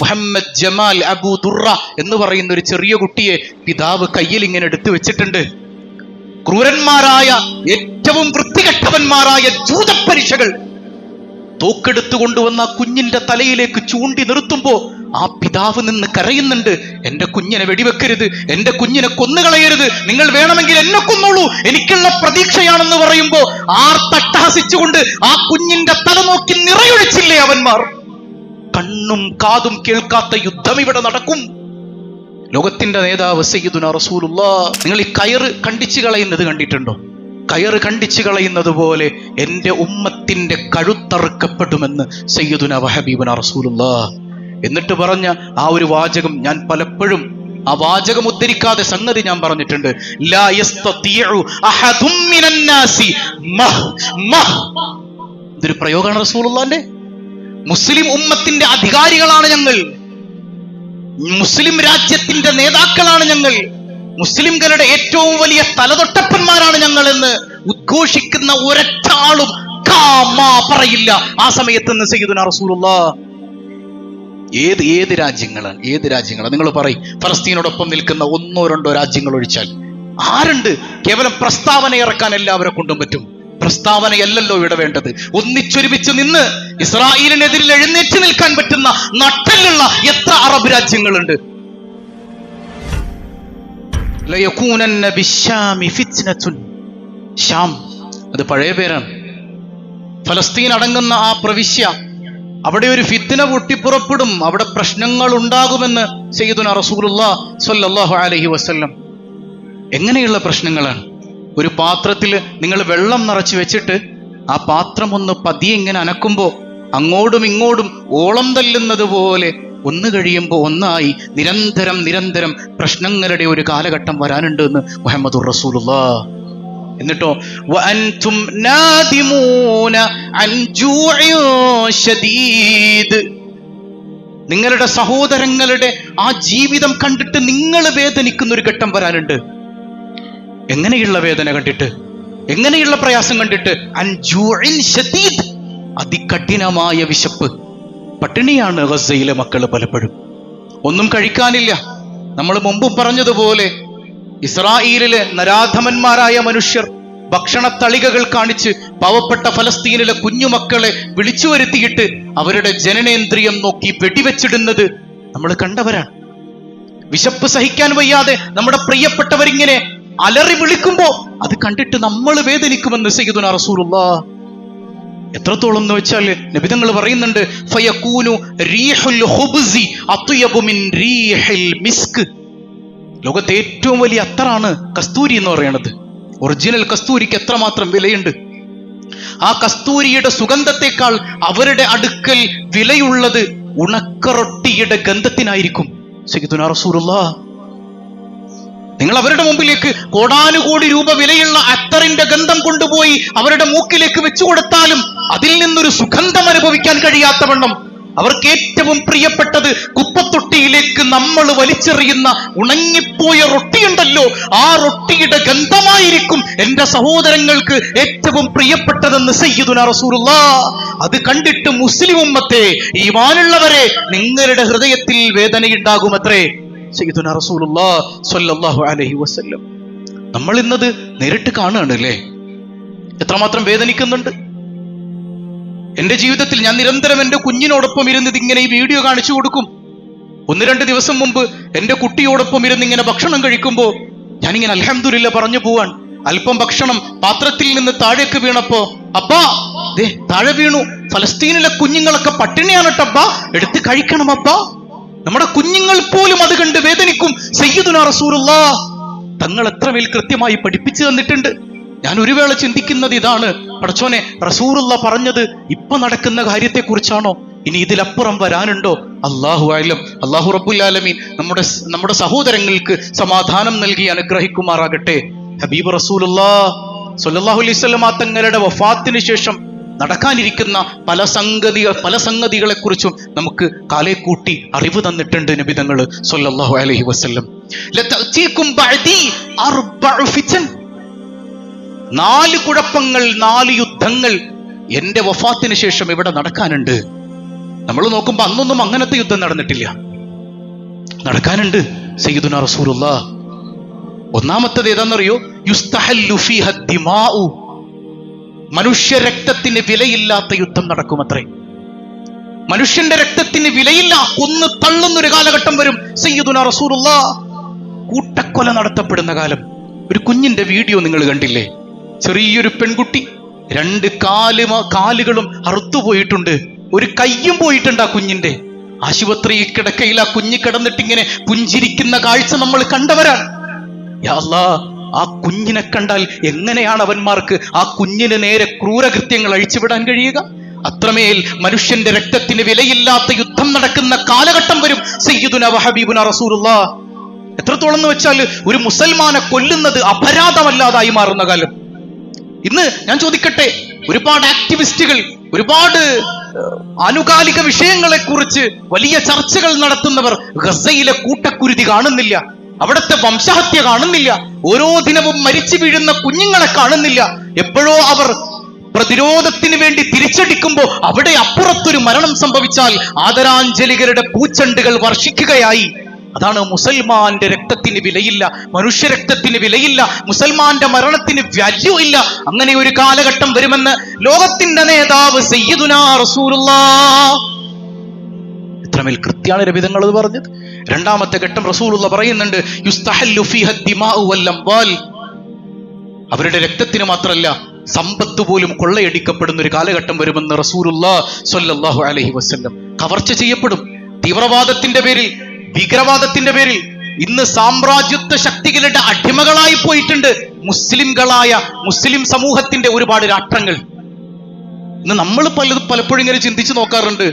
Muhammad Jamal Abu dura എന്ന് പറയുന്ന ഒരു ചെറിയ കുട്ടിയെ പിതാവ് കയ്യിൽ ഇങ്ങനെ എടുത്തു വെച്ചിട്ടുണ്ട്. ക്രൂരന്മാരായ ഏറ്റവും വൃത്തികെട്ടവന്മാരായ ജൂതപ്പരീക്ഷകൾ തോക്കെടുത്തു കൊണ്ടുവന്ന ആ കുഞ്ഞിന്റെ തലയിലേക്ക് ചൂണ്ടി നിർത്തുമ്പോ ആ പിതാവ് നിന്ന് കരയുന്നുണ്ട്. എന്റെ കുഞ്ഞിനെ വെടിവെക്കരുത്, എന്റെ കുഞ്ഞിനെ കൊന്നുകളയരുത്, നിങ്ങൾ വേണമെങ്കിൽ എന്നെ കൊന്നോളൂ, എനിക്കുള്ള പ്രതീക്ഷയാണെന്ന് പറയുമ്പോ ആർത്തട്ടഹസിച്ചുകൊണ്ട് ആ കുഞ്ഞിന്റെ തല നോക്കി നിറയൊഴിച്ചില്ലേ അവന്മാർ. കണ്ണും കാതും കേൾക്കാത്ത യുദ്ധം ഇവിടെ നടക്കും. ലോകത്തിന്റെ നേതാവ് സയ്യിദുനാ റസൂലുള്ളാഹ്. നിങ്ങൾ ഈ കയറ് കണ്ടിച്ചു കളയുന്നത് കണ്ടിട്ടുണ്ടോ? കയറ് കണ്ടിച്ചു കളയുന്നത് പോലെ എന്റെ ഉമ്മത്തിന്റെ കഴുത്തറുക്കപ്പെടുമെന്ന് സയ്യിദുനാ വഹബീബുനാ റസൂലുള്ളാഹ്. എന്നിട്ട് പറഞ്ഞ ആ ഒരു വാചകം ഞാൻ പലപ്പോഴും ആ വാചകം ഉദ്ധരിക്കാതെ സംഗതി ഞാൻ പറഞ്ഞിട്ടുണ്ട്. ലാ യസ്തതിഉ അഹദും മിനൻ നാസി ഇതൊരു പ്രയോഗമാണ് റസൂലുള്ളാഹിന്റെ. മുസ്ലിം ഉമ്മത്തിന്റെ അധികാരികളാണ് ഞങ്ങൾ, മുസ്ലിം രാജ്യത്തിന്റെ നേതാക്കളാണ് ഞങ്ങൾ, മുസ്ലിംകളുടെ ഏറ്റവും വലിയ തലതൊട്ടപ്പന്മാരാണ് ഞങ്ങൾ എന്ന് ഉദ്ഘോഷിക്കുന്ന ഒരൊറ്റ ആളും പറയില്ല ആ സമയത്ത് സയ്യിദുനാ റസൂലുള്ളാഹ്. ഏത് രാജ്യങ്ങളാണ് നിങ്ങൾ പറയും? ഫലസ്തീനോടൊപ്പം നിൽക്കുന്ന 1-2 രാജ്യങ്ങൾ ഒഴിച്ചാൽ ആരുണ്ട്? കേവലം പ്രസ്താവന ഇറക്കാൻ എല്ലാവരെ കൊണ്ടും പറ്റും. പ്രസ്താവനയല്ലല്ലോ ഇവിടെ വേണ്ടത്. ഒന്നിച്ചൊരുമിച്ച് നിന്ന് ഇസ്രായേലിനെതിരിൽ എഴുന്നേറ്റ് നിൽക്കാൻ പറ്റുന്ന നട്ടലുള്ള എത്ര അറബ് രാജ്യങ്ങളുണ്ട്? ഷാം, അത് പഴയ പേരാണ്. ഫലസ്തീൻ അടങ്ങുന്ന ആ പ്രവിശ്യ, അവിടെ ഒരു ഫിത്ന പൊട്ടിപ്പുറപ്പെടും, അവിടെ പ്രശ്നങ്ങൾ ഉണ്ടാകുമെന്ന് സയ്യിദുനാ റസൂലുള്ളാഹി സ്വല്ലല്ലാഹു അലൈഹി വസല്ലം. എങ്ങനെയുള്ള പ്രശ്നങ്ങളാണ്? ഒരു പാത്രത്തിൽ നിങ്ങൾ വെള്ളം നിറച്ച് വെച്ചിട്ട് ആ പാത്രം ഒന്ന് പതിയെ ഇങ്ങനെ അനക്കുമ്പോൾ അങ്ങോട്ടും ഇങ്ങോട്ടും ഓളം തല്ലുന്നത് പോലെ ഒന്ന് കഴിയുമ്പോൾ ഒന്നായി നിരന്തരം പ്രശ്നങ്ങളുടെ ഒരു കാലഘട്ടം വരാനുണ്ട് എന്ന് മുഹമ്മദുർ റസൂലുള്ളാഹ്. എന്നിട്ടോ വഅൻതും നാദിമൂന അൻ ജൂഇൻ ശദീദ്, നിങ്ങളുടെ സഹോദരങ്ങളുടെ ആ ജീവിതം കണ്ടിട്ട് നിങ്ങൾ വേദനിക്കുന്ന ഒരു ഘട്ടം വരാനുണ്ട്. എങ്ങനെയുള്ള വേദന കണ്ടിട്ട്, എങ്ങനെയുള്ള പ്രയാസം കണ്ടിട്ട്? അൻ ജൂഇൻ ശദീദ്, അതികഠിനമായ വിശപ്പ്. പട്ടിണിയാണ് ഗസയിലെ മക്കള് പലപ്പോഴും, ഒന്നും കഴിക്കാനില്ല. നമ്മൾ മുമ്പ് പറഞ്ഞതുപോലെ ഇസ്രായേലിലെ നരാധമന്മാരായ മനുഷ്യർ ഭക്ഷണത്തളികകൾ കാണിച്ച് പാവപ്പെട്ട ഫലസ്തീനിലെ കുഞ്ഞുമക്കളെ വിളിച്ചു വരുത്തിയിട്ട് അവരുടെ ജനനേന്ദ്രിയം നോക്കി വെടിവെച്ചിടുന്നത് നമ്മൾ കണ്ടവരാണ്. വിശപ്പ് സഹിക്കാൻ വയ്യാതെ നമ്മുടെ പ്രിയപ്പെട്ടവരിങ്ങനെ അലറി വിളിക്കുമ്പോ അത് കണ്ടിട്ട് നമ്മൾ വേദനിക്കുമെന്ന് സയ്യിദുനാ റസൂലുള്ളാഹ്. എത്രത്തോളം എന്ന് വെച്ചാൽ നബിതങ്ങൾ പറയുന്നുണ്ട്, ഫയകൂനു റീഹുൽ ഖുബ്സി അത്യബു മിൻ റീഹിൽ മിസ്ക്. ലോകത്തെ ഏറ്റവും വലിയ അത്തറാണ് കസ്തൂരി എന്ന് പറയുന്നത്. ഒറിജിനൽ കസ്തൂരിക്ക് എത്രമാത്രം വിലയുണ്ട്! ആ കസ്തൂരിയുടെ സുഗന്ധത്തെക്കാൾ അവരുടെ അടുക്കൽ വിലയുള്ളത് ഉണക്കറൊട്ടിയുടെ ഗന്ധത്തിനായിരിക്കും സയ്യിദുനാ റസൂലുള്ളാഹ്. നിങ്ങൾ അവരുടെ മുമ്പിലേക്ക് കോടാനുകോടി രൂപ വിലയുള്ള അത്തറിന്റെ ഗന്ധം കൊണ്ടുപോയി അവരുടെ മൂക്കിലേക്ക് വെച്ചു കൊടുത്താലും അതിൽ നിന്നൊരു സുഗന്ധം അനുഭവിക്കാൻ കഴിയാത്തവണ്ണം അവർക്ക് ഏറ്റവും പ്രിയപ്പെട്ടത് കുപ്പത്തൊട്ടിയിലേക്ക് നമ്മൾ വലിച്ചെറിയുന്ന ഉണങ്ങിപ്പോയ റൊട്ടിയുണ്ടല്ലോ, ആ റൊട്ടിയുടെ ഗന്ധമായിരിക്കും എന്റെ സഹോദരങ്ങൾക്ക് ഏറ്റവും പ്രിയപ്പെട്ടതെന്ന് സയ്യിദുനാ റസൂലുള്ളാഹ്. അത് കണ്ടിട്ട് മുസ്ലിം ഉമ്മത്തെ, ഈമാനുള്ളവരെ, നിങ്ങളുടെ ഹൃദയത്തിൽ വേദനയുണ്ടാകുമത്രേ സയ്യിദുനാ റസൂലുള്ളാഹി സ്വല്ലല്ലാഹു അലൈഹി വസല്ലം. നമ്മൾ ഇന്നത് നേരിട്ട് കാണുകയാണല്ലേ, എത്രമാത്രം വേദനിക്കുന്നുണ്ട്. എന്റെ ജീവിതത്തിൽ ഞാൻ നിരന്തരം എന്റെ കുഞ്ഞിനോടൊപ്പം ഇരുന്നത് ഇങ്ങനെ ഈ വീഡിയോ കാണിച്ചു കൊടുക്കും. 1-2 ദിവസം മുമ്പ് എന്റെ കുട്ടിയോടൊപ്പം ഇരുന്ന് ഇങ്ങനെ ഭക്ഷണം കഴിക്കുമ്പോൾ ഞാനിങ്ങനെ അൽഹംദുലില്ലാ പറഞ്ഞു പോവാൻ. അല്പം ഭക്ഷണം പാത്രത്തിൽ നിന്ന് താഴേക്ക് വീണപ്പോ, അപ്പാ ദേ താഴെ വീണു, ഫലസ്തീനിലെ കുഞ്ഞുങ്ങളൊക്കെ പട്ടിണിയാണ് കേട്ടപ്പാ, എടുത്ത് കഴിക്കണം അപ്പാ. നമ്മുടെ കുഞ്ഞുങ്ങൾ പോലും അത് കണ്ട് വേദനിക്കും. സയ്യിദുനാ റസൂലുള്ളാഹ് തങ്ങൾ എത്രമേൽ കൃത്യമായി പഠിപ്പിച്ചു തന്നിട്ടുണ്ട്. ഞാൻ ഒരു വേള ചിന്തിക്കുന്നത് ഇതാണ്, പടച്ചോനെ, റസൂലുള്ളാഹ് പറഞ്ഞത് ഇപ്പൊ നടക്കുന്ന കാര്യത്തെക്കുറിച്ചാണോ? ഇനി ഇതിലപ്പുറം വരാനുണ്ടോ? അല്ലാഹു അഅലം. അല്ലാഹു റബ്ബുൽ ആലമീൻ നമ്മുടെ സഹോദരങ്ങൾക്ക് സമാധാനം നൽകി അനുഗ്രഹിക്കുമാറാകട്ടെ. ഹബീബ് റസൂലുള്ളാഹ് സ്വല്ലല്ലാഹു അലൈഹി വസല്ലം തങ്ങളുടെ വഫാത്തിന് ശേഷം നടക്കാനിരിക്കുന്ന പല സംഗതികളെ കുറിച്ചും നമുക്ക് കാലേ കൂട്ടി അറിവ് തന്നിട്ടുണ്ട് നബിതങ്ങൾ സ്വല്ലല്ലാഹു അലൈഹി വസല്ലം. ലതഅതീകും ബഅദി അർബഉ ഫിതൻ, 4 കുഴപ്പങ്ങൾ, 4 യുദ്ധങ്ങൾ എന്റെ വഫാത്തിന് ശേഷം ഇവിടെ നടക്കാനുണ്ട്. നമ്മൾ നോക്കുമ്പോൾ അന്നൊന്നും അങ്ങനത്തെ യുദ്ധം നടന്നിട്ടില്ല. നടക്കാനുണ്ട് സയ്യിദുനാ റസൂലുള്ളാഹ്. ഒന്നാമത്തേത് ഏതാണെന്നറിയോ? യുസ്തഹല്ലു ഫീഹ ദിമാഉ. മനുഷ്യ രക്തത്തിന് വിലയില്ലാത്ത യുദ്ധം നടക്കുമത്രേ. മനുഷ്യന്റെ രക്തത്തിന് വിലയില്ല, കൊന്നു തള്ളുന്നൊരു കാലഘട്ടം വരും സയ്യിദുനാ റസൂലുള്ളാഹ്. കൂട്ടക്കൊല നടത്തപ്പെടുന്ന കാലം. ഒരു കുഞ്ഞിന്റെ വീഡിയോ നിങ്ങൾ കണ്ടില്ലേ? ചെറിയൊരു പെൺകുട്ടി, 2 കാലുകളും അറുത്തുപോയിട്ടുണ്ട്, ഒരു കയ്യും പോയിട്ടുണ്ട് ആ കുഞ്ഞിന്റെ. ആശുപത്രി കിടക്കയിൽ ആ കുഞ്ഞ് കിടന്നിട്ടിങ്ങനെ പുഞ്ചിരിക്കുന്ന കാഴ്ച നമ്മൾ കണ്ടവരാണ്. യാ അല്ലാഹ്, ആ കുഞ്ഞിനെ കണ്ടാൽ എങ്ങനെയാണ് അവന്മാർക്ക് ആ കുഞ്ഞിന് നേരെ ക്രൂരകൃത്യങ്ങൾ അഴിച്ചുവിടാൻ കഴിയുക? അത്രമേൽ മനുഷ്യന്റെ രക്തത്തിന് വിലയില്ലാത്ത യുദ്ധം നടക്കുന്ന കാലഘട്ടം വരും സയ്യിദുനാ വഹബീബുനാ റസൂലുള്ളാഹ്. എത്രത്തോളം എന്ന് വെച്ചാൽ ഒരു മുസൽമാനെ കൊല്ലുന്നത് അപരാധമല്ലാതായി മാറുന്ന കാലം. ഇന്ന് ഞാൻ ചോദിക്കട്ടെ, ഒരുപാട് ആക്ടിവിസ്റ്റുകൾ, ഒരുപാട് ആനുകാലിക വിഷയങ്ങളെ കുറിച്ച് വലിയ ചർച്ചകൾ നടത്തുന്നവർ ഗസയിലെ കൂട്ടക്കുരുതി കാണുന്നില്ല, അവിടുത്തെ വംശഹത്യ കാണുന്നില്ല, ഓരോ ദിനവും മരിച്ചു വീഴുന്ന കുഞ്ഞുങ്ങളെ കാണുന്നില്ല. എപ്പോഴോ അവർ പ്രതിരോധത്തിന് വേണ്ടി തിരിച്ചടിക്കുമ്പോൾ അവിടെ അപ്പുറത്തൊരു മരണം സംഭവിച്ചാൽ ആദരാഞ്ജലികളുടെ പൂച്ചെണ്ടുകൾ വർഷിക്കുകയായി. അതാണ് മുസൽമാന്റെ രക്തത്തിന് വിലയില്ല, മനുഷ്യ രക്തത്തിന് വിലയില്ല, മുസൽമാന്റെ മരണത്തിന് വാല്യൂ ഇല്ല. അങ്ങനെ ഒരു കാലഘട്ടം വരുമെന്ന് ലോകത്തിന്റെ നേതാവ് സയ്യിദുനാ റസൂലുള്ളാഹ്. എത്രമേൽ കൃത്യാണ് നബിതങ്ങൾ അത് പറഞ്ഞത്. രണ്ടാമത്തെ ഘട്ടം റസൂലുള്ളാഹ് പറയുന്നുണ്ട്, യുസ്തഹല്ലു ഫീഹ ദിമാഉ വൽ അംവാൽ. അവരുടെ രക്തത്തിന് മാത്രമല്ല, സമ്പത്ത് പോലും കൊള്ളയടിക്കപ്പെടുന്ന ഒരു കാലഘട്ടം വരുമെന്ന് റസൂലുള്ളാഹ് സ്വല്ലല്ലാഹു അലൈഹി വസല്ലം. കവർച്ച ചെയ്യപ്പെടും. തീവ്രവാദത്തിന്റെ പേരിൽ, ഭീകരവാദത്തിന്റെ പേരിൽ ഇന്ന് സാമ്രാജ്യത്വ ശക്തികളുടെ അടിമകളായി പോയിട്ടുണ്ട് മുസ്ലിം സമൂഹത്തിന്റെ ഒരുപാട് രാഷ്ട്രങ്ങൾ. ഇന്ന് നമ്മൾ പലപ്പോഴും ഇങ്ങനെ ചിന്തിച്ചു നോക്കാറുണ്ട്,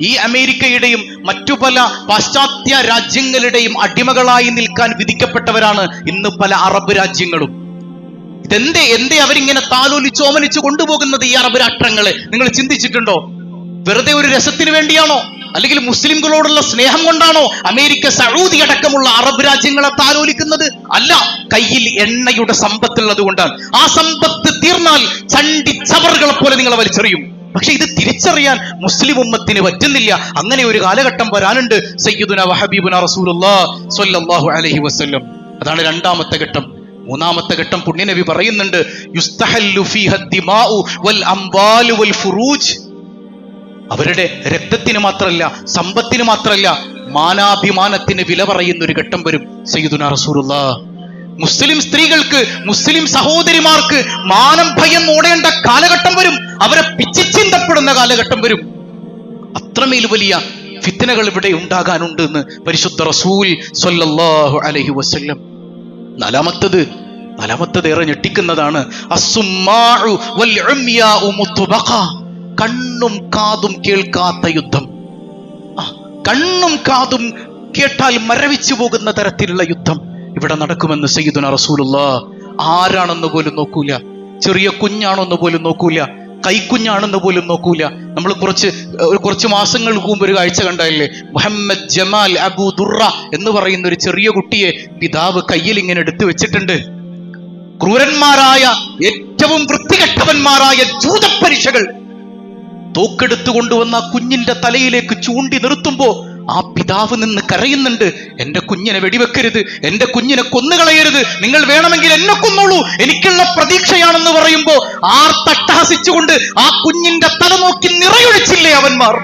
ഈ അമേരിക്കയുടെയും മറ്റു പല പാശ്ചാത്യ രാജ്യങ്ങളുടെയും അടിമകളായി നിൽക്കാൻ വിധിക്കപ്പെട്ടവരാണ് ഇന്ന് പല അറബ് രാജ്യങ്ങളും. എന്തേ അവരിങ്ങനെ താലോലിച്ചോമനിച്ചു കൊണ്ടുപോകുന്നത് ഈ അറബ് രാഷ്ട്രങ്ങളെ? നിങ്ങൾ ചിന്തിച്ചിട്ടുണ്ടോ? വെറുതെ ഒരു രസത്തിന് വേണ്ടിയാണോ? അല്ലെങ്കിൽ മുസ്ലിംകളോടുള്ള സ്നേഹം കൊണ്ടാണോ അമേരിക്ക, സൗദി അടക്കമുള്ള അറബ് രാജ്യങ്ങളെ താലോലിക്കുന്നത്? അല്ല, കയ്യിൽ എണ്ണയുടെ സമ്പത്തുള്ളത് കൊണ്ടാണ്. ആ സമ്പത്ത് തീർന്നാൽ ചണ്ടിച്ചവറുകളെ പോലെ നിങ്ങളെ വലിച്ചെറിയും. പക്ഷെ ഇത് തിരിച്ചറിയാൻ മുസ്ലിം ഉമ്മത്തിന് പറ്റുന്നില്ല. അങ്ങനെ ഒരു കാലഘട്ടം വരാനുണ്ട് സയ്യിദുനാ വഹബീബുനാ റസൂലുള്ളാഹ് സ്വല്ലല്ലാഹു അലൈഹി വസല്ലം. അതാണ് രണ്ടാമത്തെ ഘട്ടം. മൂന്നാമത്തെ ഘട്ടം പുണ്യനബി പറയുന്നുണ്ട്, യുസ്തഹല്ലു ഫീഹ ദിമാഉ വൽ അംവാലു വൽ ഫുറൂജ്. അവരുടെ രക്തത്തിന് മാത്രമല്ല, സമ്പത്തിന് മാത്രമല്ല, മാനാഭിമാനത്തിന് വില പറയുന്ന ഒരു ഘട്ടം വരും സയ്യിദുനാ റസൂലുള്ളാഹ്. മുസ്ലിം സ്ത്രീകൾക്ക്, മുസ്ലിം സഹോദരിമാർക്ക് മാനം ഭയം ഓടേണ്ട കാലഘട്ടം വരും. അവരെ പിച്ചിച്ചിന്തപ്പെടുന്ന കാലഘട്ടം വരും. അത്രമേൽ വലിയ ഫിത്നകൾ ഇവിടെ ഉണ്ടാകാനുണ്ട് എന്ന് പരിശുദ്ധ റസൂൽ സ്വല്ലല്ലാഹു അലൈഹി വസല്ലം. നാലാമത്തത് ഏറെ ഞെട്ടിക്കുന്നതാണ്. അസ്സുമ്മാഉ വൽ ഉംയാഉ മുത്ബഖ. കണ്ണും കാതും കേൾക്കാത്ത യുദ്ധം. കണ്ണും കാതും കേട്ടാൽ മരവിച്ചു പോകുന്ന തരത്തിലുള്ള യുദ്ധം ഇവിടെ നടക്കുമെന്ന് സയ്യിദുനാ റസൂലുള്ളാഹ്. ആരാണെന്ന് പോലും നോക്കൂല, ചെറിയ കുഞ്ഞാണെന്ന് പോലും നോക്കൂല, കൈക്കുഞ്ഞാണെന്ന് പോലും നോക്കൂല. നമ്മൾ കുറച്ച് മാസങ്ങൾക്ക് മുമ്പ് ഒരു കാഴ്ച കണ്ടല്ലേ? മുഹമ്മദ് ജമാൽ അബു ദുറ എന്ന് പറയുന്ന ഒരു ചെറിയ കുട്ടിയെ പിതാവ് കയ്യിൽ ഇങ്ങനെ എടുത്തു വെച്ചിട്ടുണ്ട്. ക്രൂരന്മാരായ, ഏറ്റവും വൃത്തികെട്ടവന്മാരായ ജൂതപ്പരീക്ഷകൾ തോക്കെടുത്തു കൊണ്ടുവന്ന കുഞ്ഞിന്റെ തലയിലേക്ക് ചൂണ്ടി നിർത്തുമ്പോ ആ പിതാവ് നിന്ന് കരയുന്നുണ്ട്, എന്റെ കുഞ്ഞിനെ വെടിവെക്കരുത്, എന്റെ കുഞ്ഞിനെ കൊന്നുകളയരുത്, നിങ്ങൾ വേണമെങ്കിൽ എന്നെ കൊന്നോളൂ, എനിക്കുള്ള പ്രതീക്ഷയാണെന്ന് പറയുമ്പോ ആർത്തട്ടഹസിച്ചുകൊണ്ട് ആ കുഞ്ഞിന്റെ തല നോക്കി നിറയൊഴിച്ചില്ലേ അവന്മാർ?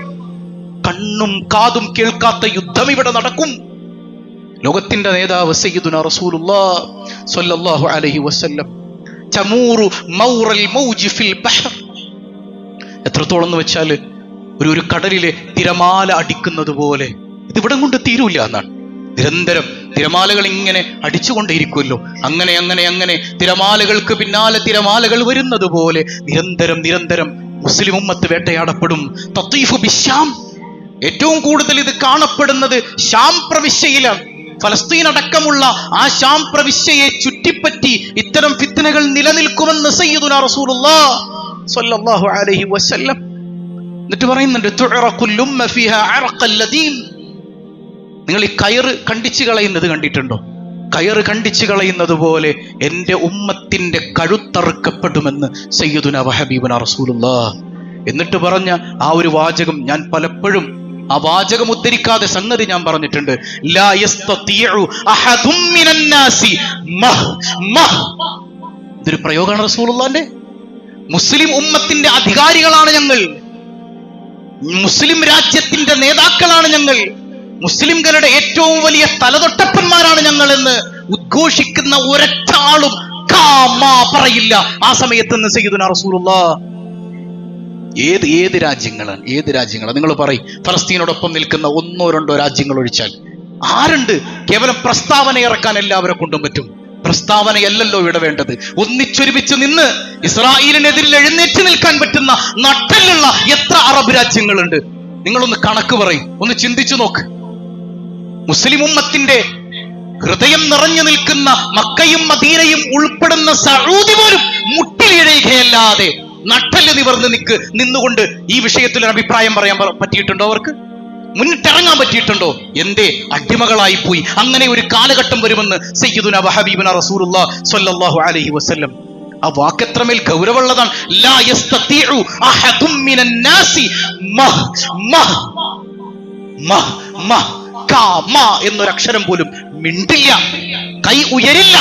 കണ്ണും കാതും കേൾക്കാത്ത യുദ്ധം ഇവിടെ നടക്കും. ലോകത്തിന്റെ നേതാവ് സയ്യിദുനാ റസൂലുള്ളാഹ് സ്വല്ലല്ലാഹു അലൈഹി വസല്ലം. തമൂറു മൗറൽ മൗജി ഫിൽ ബഹർ. എത്രത്തോളം എന്ന് വെച്ചാൽ ഒരു കടലിലെ തിരമാല അടിക്കുന്നത് പോലെ. ഇതിവിടം കൊണ്ട് തീരൂല എന്നാണ്. നിരന്തരം തിരമാലകൾ ഇങ്ങനെ അടിച്ചുകൊണ്ടേയിരിക്കുമല്ലോ. അങ്ങനെ തിരമാലകൾക്ക് പിന്നാലെ തിരമാലകൾ വരുന്നത് പോലെ നിരന്തരം മുസ്ലിം ഉമ്മത്ത് വേട്ടയാടപ്പെടും. തത്വീഫു ബിശ്ശാം. ഏറ്റവും കൂടുതൽ ഇത് കാണപ്പെടുന്നത് ശാം പ്രവിശ്യയിലാണ്. ഫലസ്തീൻ അടക്കമുള്ള ആ ശാം പ്രവിശ്യയെ ചുറ്റിപ്പറ്റി ഇത്തരം ഫിത്നകൾ നിലനിൽക്കുമെന്ന് സയ്യിദുനാ റസൂലുള്ളാഹ് സ്വല്ലല്ലാഹു അലൈഹി വസല്ലം. എന്നിട്ട് പറയുന്നുണ്ട്, തുഅറഖുൽ ഉമ്മ ഫീഹാ അറഖൽ ലദീം. നിങ്ങൾ ഈ കയറ് കണ്ടിച്ചു കളയുന്നത് കണ്ടിട്ടുണ്ടോ? കയറ് കണ്ടിച്ചു കളയുന്നത് പോലെ എൻ്റെ ഉമ്മത്തിന്റെ കഴുത്തറുക്കപ്പെടുമെന്ന് സയ്യിദുനാ വഹബീബുനാ റസൂലുള്ളാഹ്. എന്നിട്ട് പറഞ്ഞ ആ ഒരു വാചകം ഞാൻ പലപ്പോഴും ആ വാചകം ഉദ്ധരിക്കാതെ സംഗതി ഞാൻ പറഞ്ഞിട്ടുണ്ട്. ലാ യസ്തതിഉ അഹദും മിനൻ നാസി ഇതൊരു പ്രയോഗമാണ് റസൂലുള്ളാഹിന്റെ. മുസ്ലിം ഉമ്മത്തിന്റെ അധികാരികളാണ് ഞങ്ങൾ, മുസ്ലിം രാജ്യത്തിന്റെ നേതാക്കളാണ് ഞങ്ങൾ, മുസ്ലിംകളുടെ ഏറ്റവും വലിയ തലതൊട്ടപ്പന്മാരാണ് ഞങ്ങൾ എന്ന് ഉദ്ഘോഷിക്കുന്ന ഒരൊറ്റ ആളും പറയില്ല ആ സമയത്ത് നിന്ന് സയ്യിദുനാ റസൂലുള്ളാഹ്. ഏത് രാജ്യങ്ങളാണ് നിങ്ങൾ പറയും? ഫലസ്തീനോടൊപ്പം നിൽക്കുന്ന 1-2 രാജ്യങ്ങൾ ഒഴിച്ചാൽ ആരുണ്ട്? കേവലം പ്രസ്താവന ഇറക്കാൻ എല്ലാവരെ കൊണ്ടും പറ്റും. പ്രസ്താവനയല്ലല്ലോ ഇവിടെ വേണ്ടത്. ഒന്നിച്ചൊരുമിച്ച് നിന്ന് ഇസ്രായേലിനെതിരിൽ എഴുന്നേറ്റ് നിൽക്കാൻ പറ്റുന്ന നട്ടലുള്ള എത്ര അറബ് രാജ്യങ്ങളുണ്ട്? നിങ്ങളൊന്ന് കണക്ക് പറയും, ഒന്ന് ചിന്തിച്ചു നോക്ക്. മുസ്ലിം ഉമ്മത്തിന്റെ ഹൃദയം നിറഞ്ഞു നിൽക്കുന്ന മക്കയും മദീനയും ഉൾപ്പെടുന്ന സഊദി പോലും മുട്ടിലിഴയുകയല്ലാതെ നട്ടല് നിവർന്ന് നിന്നുകൊണ്ട് ഈ വിഷയത്തിൽ ഒരു അഭിപ്രായം പറയാൻ പറ്റിയിട്ടുണ്ടോ? അവർക്ക് മുന്നിട്ടിറങ്ങാൻ പറ്റിയിട്ടുണ്ടോ? എന്തേ അടിമകളായി പോയി. അങ്ങനെ ഒരു കാലഘട്ടം വരുമെന്ന് സയ്യിദുനാ വഹബീബുനാ റസൂലുള്ളാഹി സ്വല്ലല്ലാഹു അലൈഹി വസല്ലം. ആ വാക്കെത്രമേൽ ഗൗരവമുള്ളതാണ്. ലാ യസ്തതിഉ അഹദും മിനൻ നാസി എന്നൊരക്ഷരം പോലും മിണ്ടില്ല, കൈ ഉയരില്ല,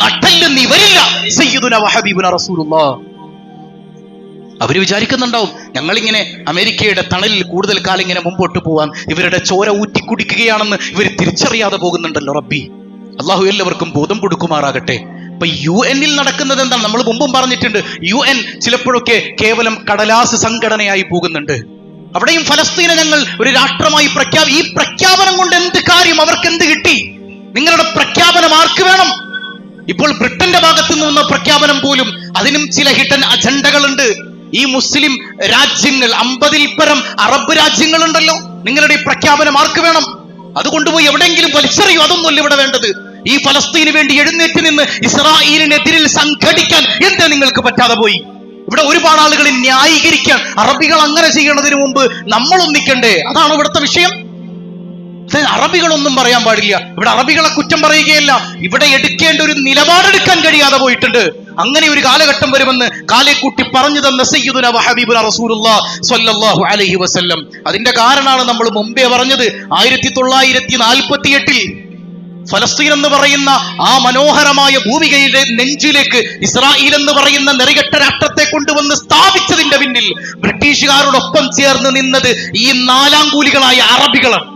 നട്ടല് നിവരില്ല സയ്യിദുനാ വഹബീബുനാ റസൂലുള്ളാഹി. അവര് വിചാരിക്കുന്നുണ്ടാവും ഞങ്ങളിങ്ങനെ അമേരിക്കയുടെ തണലിൽ കൂടുതൽ കാലം ഇങ്ങനെ മുമ്പോട്ട് പോവാൻ, ഇവരുടെ ചോര ഊറ്റിക്കുടിക്കുകയാണെന്ന് ഇവർ തിരിച്ചറിയാതെ പോകുന്നുണ്ടല്ലോ. റബ്ബി അള്ളാഹു എല്ലാവർക്കും ബോധം കൊടുക്കുമാറാകട്ടെ. ഇപ്പൊ UN നടക്കുന്നത് എന്താണ്? നമ്മൾ മുമ്പും പറഞ്ഞിട്ടുണ്ട്, UN ചിലപ്പോഴൊക്കെ കേവലം കടലാസ് സംഘടനയായി പോകുന്നുണ്ട്. അവിടെയും ഫലസ്തീനെ ഞങ്ങൾ ഒരു രാഷ്ട്രമായി ഈ പ്രഖ്യാപനം കൊണ്ട് എന്ത് കാര്യം? അവർക്ക് എന്ത് കിട്ടി? നിങ്ങളുടെ പ്രഖ്യാപനം ആർക്ക് വേണം? ഇപ്പോൾ ബ്രിട്ടന്റെ ഭാഗത്തു നിന്ന പ്രഖ്യാപനം പോലും അതിനും ചില ഹിഡൻ അജണ്ടകളുണ്ട്. ഈ മുസ്ലിം രാജ്യങ്ങൾ 50-ൽ പരം അറബ് രാജ്യങ്ങളുണ്ടല്ലോ, നിങ്ങളുടെ ഈ പ്രഖ്യാപനം ആർക്ക് വേണം? അതുകൊണ്ടുപോയി എവിടെയെങ്കിലും വലിച്ചെറിയോ? അതൊന്നുമല്ല ഇവിടെ വേണ്ടത്. ഈ ഫലസ്തീന് വേണ്ടി എഴുന്നേറ്റ് നിന്ന് ഇസ്രായേലിനെതിരിൽ സംഘടിക്കാൻ എന്താ നിങ്ങൾക്ക് പറ്റാതെ പോയി? ഇവിടെ ഒരുപാട് ആളുകൾ ന്യായീകരിക്കാൻ അറബികൾ അങ്ങനെ ചെയ്യണതിന് മുമ്പ് നമ്മൾ ഒന്നിക്കണ്ടേ? അതാണ് ഇവിടുത്തെ വിഷയം. അറബികളൊന്നും പറയാൻ പാടില്ല. ഇവിടെ അറബികളെ കുറ്റം പറയുകയല്ല, ഇവിടെ എടുക്കേണ്ട ഒരു നിലപാടെടുക്കാൻ കഴിയാതെ പോയിട്ടുണ്ട്. അങ്ങനെ ഒരു കാലഘട്ടം വരുമെന്ന് കാലേക്കൂട്ടി പറഞ്ഞു തന്ന സയ്യിദുനാ വഹബീബുനാ റസൂലുള്ളാഹി സ്വല്ലല്ലാഹു അലൈഹി വസല്ലം. അതിന്റെ കാരണമാണ് നമ്മൾ മുമ്പേ പറഞ്ഞത്. 1948 ഫലസ്തീൻ എന്ന് പറയുന്ന ആ മനോഹരമായ ഭൂമികയുടെ നെഞ്ചിലേക്ക് ഇസ്രായേൽ എന്ന് പറയുന്ന നെറികെട്ട രാഷ്ട്രത്തെ കൊണ്ടുവന്ന് സ്ഥാപിച്ചതിന്റെ പിന്നിൽ ബ്രിട്ടീഷുകാരോടൊപ്പം ചേർന്ന് നിന്നത് ഈ 4 കൂലികളായ അറബികളാണ്.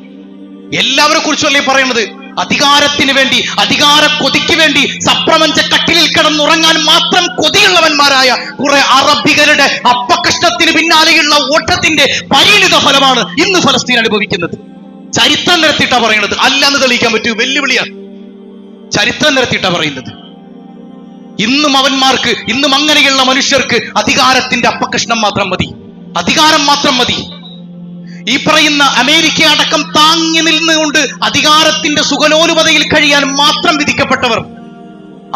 എല്ലാവരെ കുറിച്ചല്ലേ പറയുന്നത്? അധികാരത്തിന് വേണ്ടി, അധികാര കൊതിക്ക് വേണ്ടി സപ്രമഞ്ച കട്ടിലിൽ കിടന്നുറങ്ങാൻ മാത്രം കൊതിയുള്ളവന്മാരായ കുറെ അറബികളുടെ അപ്പകഷ്ണത്തിന് പിന്നാലെയുള്ള ഓട്ടത്തിന്റെ പരിണിത ഫലമാണ് ഇന്ന് ഫലസ്തീൻ അനുഭവിക്കുന്നത്. ചരിത്രം നിരത്തിയിട്ടാ പറയുന്നത്, അല്ലാന്ന് തെളിയിക്കാൻ പറ്റൂ? വെല്ലുവിളിയാണ്. ചരിത്രം നിരത്തിയിട്ടാ പറയുന്നത്. ഇന്നും അവന്മാർക്ക്, ഇന്നും അങ്ങനെയുള്ള മനുഷ്യർക്ക് അധികാരത്തിന്റെ അപ്പകഷ്ണം മാത്രം മതി, അധികാരം മാത്രം മതി. ഈ പറയുന്ന അമേരിക്ക അടക്കം താങ്ങി നിന്നുകൊണ്ട് അധികാരത്തിന്റെ സുഖലോലുപതയിൽ കഴിയാൻ മാത്രം വിധിക്കപ്പെട്ടവർ,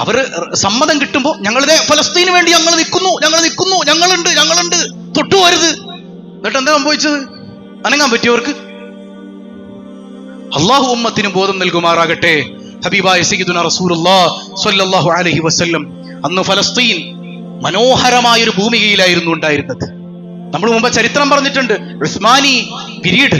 അവര് സമ്മതം കിട്ടുമ്പോ ഞങ്ങളുടെ ഫലസ്തീന് വേണ്ടി ഞങ്ങൾ നിൽക്കുന്നു, ഞങ്ങളുണ്ട്, തൊട്ടുപോരുത്. എന്നിട്ട് എന്താ സംഭവിച്ചത്? അനങ്ങാൻ പറ്റിയവർക്ക്? അള്ളാഹു ഉമ്മത്തിന് ബോധം നൽകുമാറാകട്ടെ. ഹബീബായ സയ്യിദുനാ റസൂലുള്ളാഹി സ്വല്ലല്ലാഹു അലൈഹി വസല്ലം അന്ന് ഫലസ്തീൻ മനോഹരമായൊരു ഭൂമികയിലായിരുന്നു ഉണ്ടായിരുന്നത്. നമ്മൾ മുമ്പ് ചരിത്രം പറഞ്ഞിട്ടുണ്ട്. ഉസ്മാനി പീരീഡ്,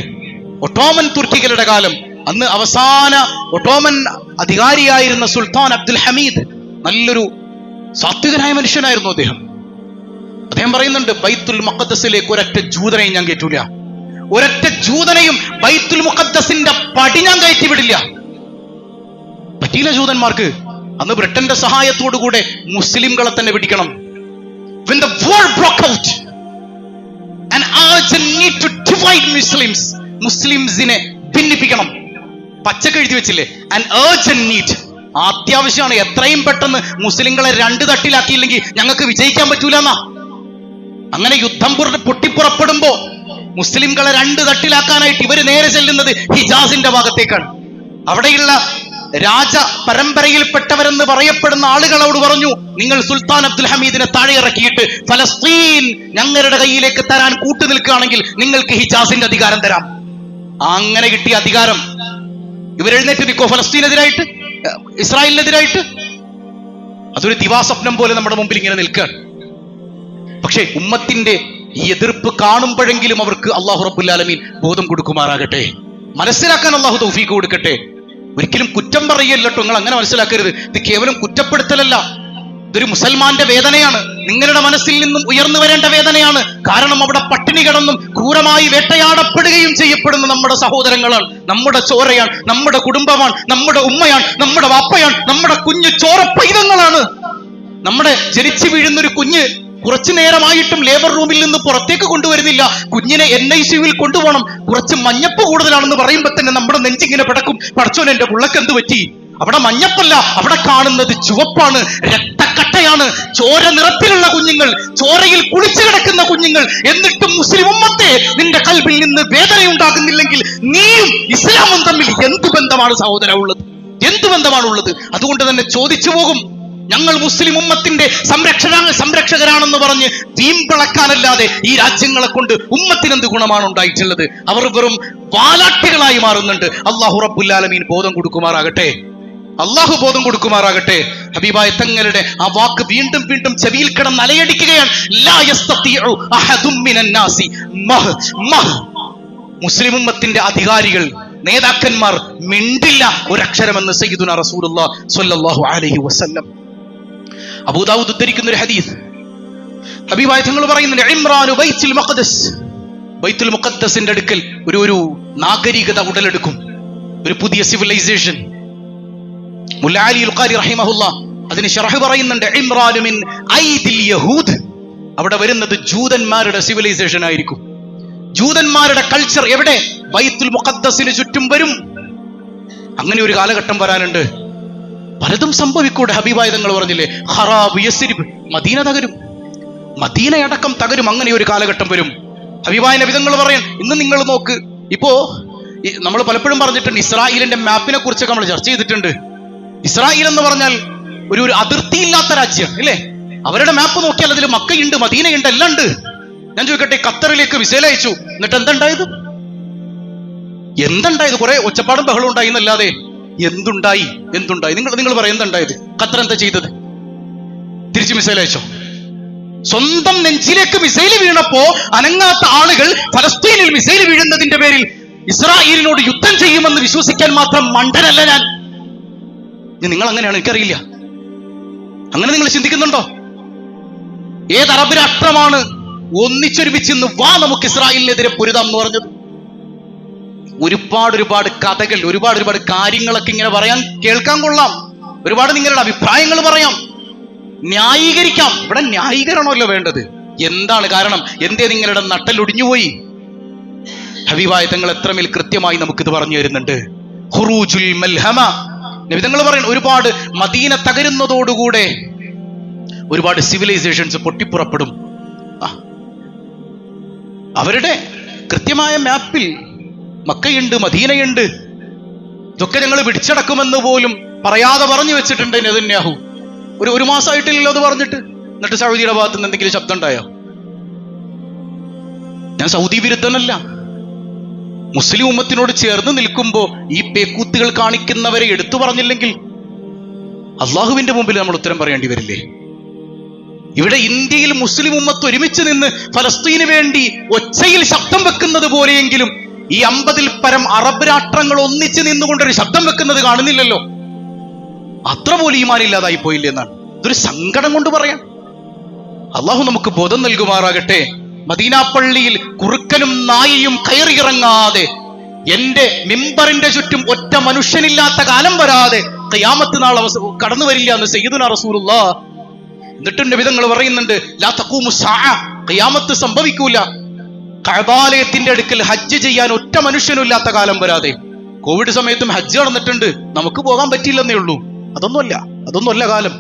ഒട്ടോമൻ തുർക്കികളുടെ കാലം. അന്ന് അവസാന ഒട്ടോമൻ അധികാരിയായിരുന്ന സുൽത്താൻ അബ്ദുൽ ഹമീദ് നല്ലൊരു സാത്വികനായ മനുഷ്യനായിരുന്നു അദ്ദേഹം. പറയുന്നുണ്ട്, ബൈത്തുൽ മുഖദ്ദസിലേക്ക് ഒരൊറ്റ ജൂതനെയും ഞാൻ കയറ്റൂല, ഒരൊറ്റ ജൂതനെയും ബൈത്തുൽ മുഖദ്ദസിന്റെ പടി ഞാൻ കയറ്റി വിടില്ല. പറ്റിയില്ല ജൂതന്മാർക്ക്. അന്ന് ബ്രിട്ടന്റെ സഹായത്തോടുകൂടെ മുസ്ലിംകളെ തന്നെ പിടിക്കണം. When the war broke out, an urgent need to divide Muslims, മുസ്ലിംസിനെ ഭിന്നിപ്പിക്കണം. പച്ചക്ക് എഴുതി വെച്ചില്ലേ, an urgent need, അത്യാവശ്യമാണ്. എത്രയും പെട്ടെന്ന് മുസ്ലിങ്ങളെ 2 തട്ടിലാക്കിയില്ലെങ്കിൽ ഞങ്ങൾക്ക് വിജയിക്കാൻ പറ്റൂല എന്നാ. അങ്ങനെ യുദ്ധം പൊട്ടിപ്പുറപ്പെടുമ്പോ മുസ്ലിംകളെ 2 തട്ടിലാക്കാനായിട്ട് ഇവര് നേരെ ചെല്ലുന്നത് ഹിജാസിന്റെ ഭാഗത്തേക്കാണ്. അവിടെയുള്ള രാജ പരമ്പരയിൽപ്പെട്ടവരെന്ന് പറയപ്പെടുന്ന ആളുകളോട് പറഞ്ഞു, നിങ്ങൾ സുൽത്താൻ അബ്ദുൽ ഹമീദിനെ താഴെ ഇറക്കിയിട്ട് ഫലസ്തീൻ ഞങ്ങളുടെ കയ്യിലേക്ക് തരാൻ കൂട്ടു നിൽക്കുകയാണെങ്കിൽ നിങ്ങൾക്ക് ഹിജാസിന്റെ അധികാരം തരാം. അങ്ങനെ കിട്ടിയ അധികാരം ഇവരെഴുന്നേറ്റ് നിൽക്കോ ഫലസ്തീനെതിരായിട്ട്, ഇസ്രായേലിനെതിരായിട്ട്? അതൊരു ദിവാസ്വപ്നം പോലെ നമ്മുടെ മുമ്പിൽ ഇങ്ങനെ നിൽക്കുകയാണ്. പക്ഷേ ഉമ്മത്തിന്റെ ഈ എതിർപ്പ് കാണുമ്പോഴെങ്കിലും അവർക്ക് അല്ലാഹു റബ്ബുൽ ആലമീൻ ബോധം കൊടുക്കുമാറാകട്ടെ, മനസ്സിലാക്കാൻ അല്ലാഹു തൗഫീഖ് കൊടുക്കട്ടെ. ഒരിക്കലും കുറ്റം പറയല്ലോ, നിങ്ങൾ അങ്ങനെ മനസ്സിലാക്കരുത്. ഇത് കേവലം കുറ്റപ്പെടുത്തലല്ല, ഇതൊരു മുസൽമാന്റെ വേദനയാണ്, നിങ്ങളുടെ മനസ്സിൽ നിന്നും ഉയർന്നു വരേണ്ട വേദനയാണ്. കാരണം അവിടെ പട്ടിണി കിടന്നും ക്രൂരമായി വേട്ടയാടപ്പെടുകയും ചെയ്യപ്പെടുന്ന നമ്മുടെ സഹോദരങ്ങളാണ്, നമ്മുടെ ചോരയാണ്, നമ്മുടെ കുടുംബമാണ്, നമ്മുടെ ഉമ്മയാണ്, നമ്മുടെ വാപ്പയാണ്, നമ്മുടെ കുഞ്ഞു ചോര പൈതങ്ങളാണ്. നമ്മുടെ ജനിച്ചു വീഴുന്നൊരു കുഞ്ഞ് കുറച്ചു നേരമായിട്ടും ലേബർ റൂമിൽ നിന്ന് പുറത്തേക്ക് കൊണ്ടുവരുന്നില്ല, കുഞ്ഞിനെ NICU കൊണ്ടുപോകണം, കുറച്ച് മഞ്ഞപ്പ് കൂടുതലാണെന്ന് പറയുമ്പോൾ തന്നെ നമ്മുടെ നെഞ്ചിങ്ങനെ പിടക്കും. പടച്ചോൻ, എന്റെ പുള്ളക്ക് എന്ത് പറ്റി? അവിടെ മഞ്ഞപ്പല്ല, അവിടെ കാണുന്നത് ചുവപ്പാണ്, രക്തക്കട്ടയാണ്, ചോര നിറത്തിലുള്ള കുഞ്ഞുങ്ങൾ, ചോരയിൽ കുളിച്ചു കിടക്കുന്ന കുഞ്ഞുങ്ങൾ. എന്നിട്ടും മുസ്ലിം ഉമ്മത്തെ നിന്റെ കൽബിൽ നിന്ന് വേദനയുണ്ടാകുന്നില്ലെങ്കിൽ നീയും ഇസ്ലാമും തമ്മിൽ എന്ത് ബന്ധമാണ് സഹോദര ഉള്ളത്? എന്ത് ബന്ധമാണുള്ളത്? അതുകൊണ്ട് തന്നെ ചോദിച്ചു പോകും, ഞങ്ങൾ മുസ്ലിം ഉമ്മത്തിന്റെ സംരക്ഷകരാണെന്ന് പറഞ്ഞ് വീമ്പിളക്കാനല്ലാതെ ഈ രാജ്യങ്ങളെ കൊണ്ട് ഉമ്മത്തിനെന്ത് ഗുണമാണ് ഉണ്ടായിട്ടുള്ളത്? അവർ വെറും വാലാട്ടികളായി മാറുന്നുണ്ട്. അല്ലാഹു റബ്ബുൽ ആലമീൻ ബോധം കൊടുക്കുമാറാകട്ടെ, അല്ലാഹു ബോധം കൊടുക്കുമാറാകട്ടെ. ഹബീബായ തങ്ങളുടെ ആ വാക്ക് വീണ്ടും വീണ്ടും ചെവിയിൽ കിടന്ന് അലയടിക്കുകയാണ്. ലാ യസ്തതിഉ അഹദും മിനൻ നാസി മുസ്ലിം ഉമ്മത്തിന്റെ അധികാരികൾ, നേതാക്കന്മാർ മിണ്ടില്ല ഒരക്ഷരമെന്ന് സയ്യിദുനാ റസൂലുള്ളാഹി സ്വല്ലല്ലാഹു അലൈഹി വസല്ലം. അബൂദാവൂദ് ഉദ്ധരിക്കുന്ന ഒരു ഹദീസ്, ഹബീബായ തങ്ങൾ പറയുന്നുണ്ട്, ഇമ്രാനു ബൈത്തുൽ മുഖദ്ദസ്, ബൈത്തുൽ മുഖദ്ദസിന്റെ അടുക്കൽ ഒരു നാഗരികത ഉടലെടുക്കും, ഒരു പുതിയ സിവിലൈസേഷൻ. മുല്ലാ അലി അൽ ഖാരി റഹിമഹുല്ലാഹ് അതിന് ശറഹ് പറയുന്നുണ്ട്, ഇമ്രാനു മിൻ ഐദിൽ യഹൂദ്, അവിടെ വരുന്നത് ജൂതന്മാരുടെ സിവിലൈസേഷൻ ആയിരിക്കും. ജൂതന്മാരുടെ കൾച്ചർ എവിടെ? ബൈത്തുൽ മുഖദ്ദസിന് ചുറ്റും വരും. അങ്ങനെ ഒരു കാലഘട്ടം വരാനുണ്ട്. പലതും സംഭവിക്കൂടെ. ഹബീബായ തങ്ങൾ പറഞ്ഞില്ലേ, ഖറാബ് യസ്രിബ്, മദീന തകരും, മദീനയടക്കം തകരും. അങ്ങനെ ഒരു കാലഘട്ടം വരും. ഹബീബായ നബി തങ്ങൾ പറയാൻ, ഇന്ന് നിങ്ങൾ നോക്ക്, ഇപ്പോ നമ്മൾ പലപ്പോഴും പറഞ്ഞിട്ടുണ്ട്, ഇസ്രായേലിന്റെ മാപ്പിനെ കുറിച്ചൊക്കെ നമ്മൾ ചർച്ച ചെയ്തിട്ടുണ്ട്. ഇസ്രായേൽ എന്ന് പറഞ്ഞാൽ ഒരു അതിർത്തിയില്ലാത്ത രാജ്യം അല്ലേ? അവരുടെ മാപ്പ് നോക്കിയാൽ അതിൽ മക്കയുണ്ട്, മദീനയുണ്ട്, എല്ലാം ഉണ്ട്. ഞാൻ ചോദിക്കട്ടെ, ഖത്തറിലേക്ക് മിസൈൽ അയച്ചു, എന്നിട്ട് എന്തുണ്ടായത്? കുറെ ഒച്ചപ്പാടും ബഹളം ഉണ്ടായി എന്നല്ലാതെ എന്തുണ്ടായി? നിങ്ങൾ പറയാം, എന്തുണ്ടായത്? ഖത്തർ എന്താ ചെയ്തത്? തിരിച്ച് മിസൈൽ അയച്ചോ? സ്വന്തം നെഞ്ചിലേക്ക് മിസൈൽ വീണപ്പോ അനങ്ങാത്ത ആളുകൾ ഫലസ്തീനിൽ മിസൈൽ വീഴുന്നതിന്റെ പേരിൽ ഇസ്രായേലിനോട് യുദ്ധം ചെയ്യുമെന്ന് വിശ്വസിക്കാൻ മാത്രം മണ്ടനല്ല ഞാൻ. നിങ്ങൾ അങ്ങനെയാണ്, എനിക്കറിയില്ല. അങ്ങനെ നിങ്ങൾ ചിന്തിക്കുന്നുണ്ടോ? ഏത് അറബ് രാഷ്ട്രമാണ് ഒന്നിച്ചൊരുമിച്ച് ഇന്ന് വാ നമുക്ക് ഇസ്രായേലിനെതിരെ പൊരുതാം എന്ന് പറഞ്ഞത്? ഒരുപാട് കഥകൾ, ഒരുപാട് കാര്യങ്ങളൊക്കെ ഇങ്ങനെ പറയാൻ കേൾക്കാൻ കൊള്ളാം. ഒരുപാട് നിങ്ങളുടെ അഭിപ്രായങ്ങൾ പറയാം, ന്യായീകരിക്കാം. ഇവിടെ ന്യായീകരണമല്ലോ വേണ്ടത്. എന്താണ് കാരണം? എന്തേ നിങ്ങളുടെ നട്ടലൊടിഞ്ഞുപോയി? ഹബീബായ തങ്ങൾ എത്രമേൽ കൃത്യമായി നമുക്കിത് പറഞ്ഞു തരുന്നുണ്ട്. ഖുറൂജുൽ മൽഹമ, നബി തങ്ങൾ പറയുന്നു, ഒരുപാട് മദീന തകരുന്നതോടുകൂടെ ഒരുപാട് സിവിലൈസേഷൻസ് പൊട്ടിപ്പുറപ്പെടും. അവരുടെ കൃത്യമായ മാപ്പിൽ മക്കയുണ്ട്, മദീനയുണ്ട്. ഇതൊക്കെ ഞങ്ങൾ പിടിച്ചടക്കുമെന്ന് പോലും പറയാതെ പറഞ്ഞു വെച്ചിട്ടുണ്ട് നെതന്യാഹു. ഒരു മാസമായിട്ടില്ലല്ലോ അത് പറഞ്ഞിട്ട്. എന്നിട്ട് സൗദിയുടെ ഭാഗത്ത് നിന്ന് എന്തെങ്കിലും ശബ്ദം ഉണ്ടായോ? ഞാൻ സൗദി വിരുദ്ധനല്ല. മുസ്ലിം ഉമ്മത്തിനോട് ചേർന്ന് നിൽക്കുമ്പോ ഈ പേക്കൂത്തുകൾ കാണിക്കുന്നവരെ എടുത്തു പറഞ്ഞില്ലെങ്കിൽ അള്ളാഹുവിന്റെ മുമ്പിൽ നമ്മൾ ഉത്തരം പറയേണ്ടി വരില്ലേ? ഇവിടെ ഇന്ത്യയിൽ മുസ്ലിം ഉമ്മത്ത് ഒരുമിച്ച് നിന്ന് ഫലസ്തീന് വേണ്ടി ഒച്ചയിൽ ശബ്ദം വെക്കുന്നത് പോലെയെങ്കിലും ഈ 50-ൽ പരം അറബ് രാഷ്ട്രങ്ങൾ ഒന്നിച്ച് നിന്നുകൊണ്ടൊരു ശബ്ദം വെക്കുന്നത് കാണുന്നില്ലല്ലോ. അത്ര പോലും ഈമാനില്ലാതായി പോയില്ലേ എന്നാണ്. ഇതൊരു സങ്കടം കൊണ്ട് പറയാം. അള്ളാഹു നമുക്ക് ബോധം നൽകുമാറാകട്ടെ. മദീന പള്ളിയിൽ കുറുക്കനും നായയും കയറിയിറങ്ങാതെ, എന്റെ മിമ്പറിന്റെ ചുറ്റും ഒറ്റ മനുഷ്യനില്ലാത്ത കാലം വരാതെ ഖിയാമത്ത് നാൾ കടന്നു വരില്ല എന്ന് സയ്യിദുനാ റസൂലുള്ളാഹ്. എന്നിട്ടും നബി തങ്ങൾ പറയുന്നുണ്ട്, ലാ തഖൂമു സഅ, ഖിയാമത്ത് സംഭവിക്കൂല കഅബാലയത്തിന്റെ അടുക്കൽ ഹജ്ജ് ചെയ്യാൻ ഒറ്റ മനുഷ്യനും ഇല്ലാത്ത കാലം വരാതെ. കോവിഡ് സമയത്തും ഹജ്ജ് നടന്നിട്ടുണ്ട്, നമുക്ക് പോകാൻ പറ്റിയില്ലെന്നേ ഉള്ളൂ. അതൊന്നുമല്ല കാലം.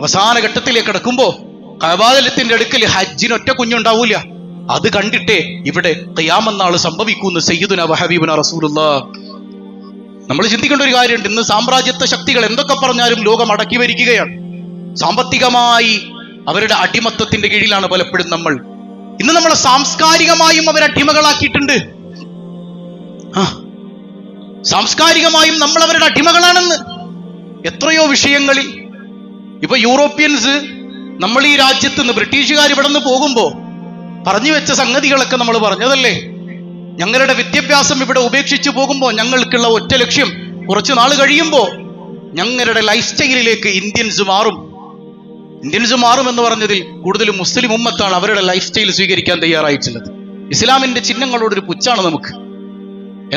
അവസാന ഘട്ടത്തിലേക്ക് കിടക്കുമ്പോ കഅബാലയത്തിന്റെ അടുക്കൽ ഹജ്ജിന് ഒറ്റ കുഞ്ഞുണ്ടാവൂല. അത് കണ്ടിട്ടേ ഇവിടെ ഖിയാമത്ത് നാൾ സംഭവിക്കൂന്ന് സയ്യിദുനാ വഹബീബുനാ റസൂലുള്ളാഹ്. നമ്മൾ ചിന്തിക്കേണ്ട ഒരു കാര്യമുണ്ട്. ഇന്ന് സാമ്രാജ്യത്വ ശക്തികൾ എന്തൊക്കെ പറഞ്ഞാലും ലോകം അടക്കി ഭരിക്കുകയാണ്. സാമ്പത്തികമായി അവരുടെ അടിമത്തത്തിന്റെ കീഴിലാണ് പലപ്പോഴും നമ്മൾ. ഇന്ന് നമ്മളെ സാംസ്കാരികമായും അവർ അടിമകളാക്കിയിട്ടുണ്ട്. സാംസ്കാരികമായും നമ്മൾ അവരുടെ അടിമകളാണെന്ന് എത്രയോ വിഷയങ്ങളിൽ. ഇപ്പൊ യൂറോപ്യൻസ് നമ്മൾ ഈ രാജ്യത്ത് നിന്ന്, ബ്രിട്ടീഷുകാർ ഇവിടെ നിന്ന് പോകുമ്പോ പറഞ്ഞു വെച്ച സംഗതികളൊക്കെ നമ്മൾ പറഞ്ഞതല്ലേ. ഞങ്ങളുടെ വിദ്യാഭ്യാസം ഇവിടെ ഉപേക്ഷിച്ചു പോകുമ്പോൾ ഞങ്ങൾക്കുള്ള ഒറ്റ ലക്ഷ്യം, കുറച്ചു നാൾ കഴിയുമ്പോൾ ഞങ്ങളുടെ ലൈഫ് സ്റ്റൈലിലേക്ക് ഇന്ത്യൻസ് മാറും എന്ന് പറഞ്ഞതിൽ കൂടുതലും മുസ്ലിം ഉമ്മത്താണ് അവരുടെ ലൈഫ് സ്റ്റൈൽ സ്വീകരിക്കാൻ തയ്യാറായിട്ടുള്ളത്. ഇസ്ലാമിന്റെ ചിഹ്നങ്ങളോടൊരു പുച്ഛാണ് നമുക്ക്.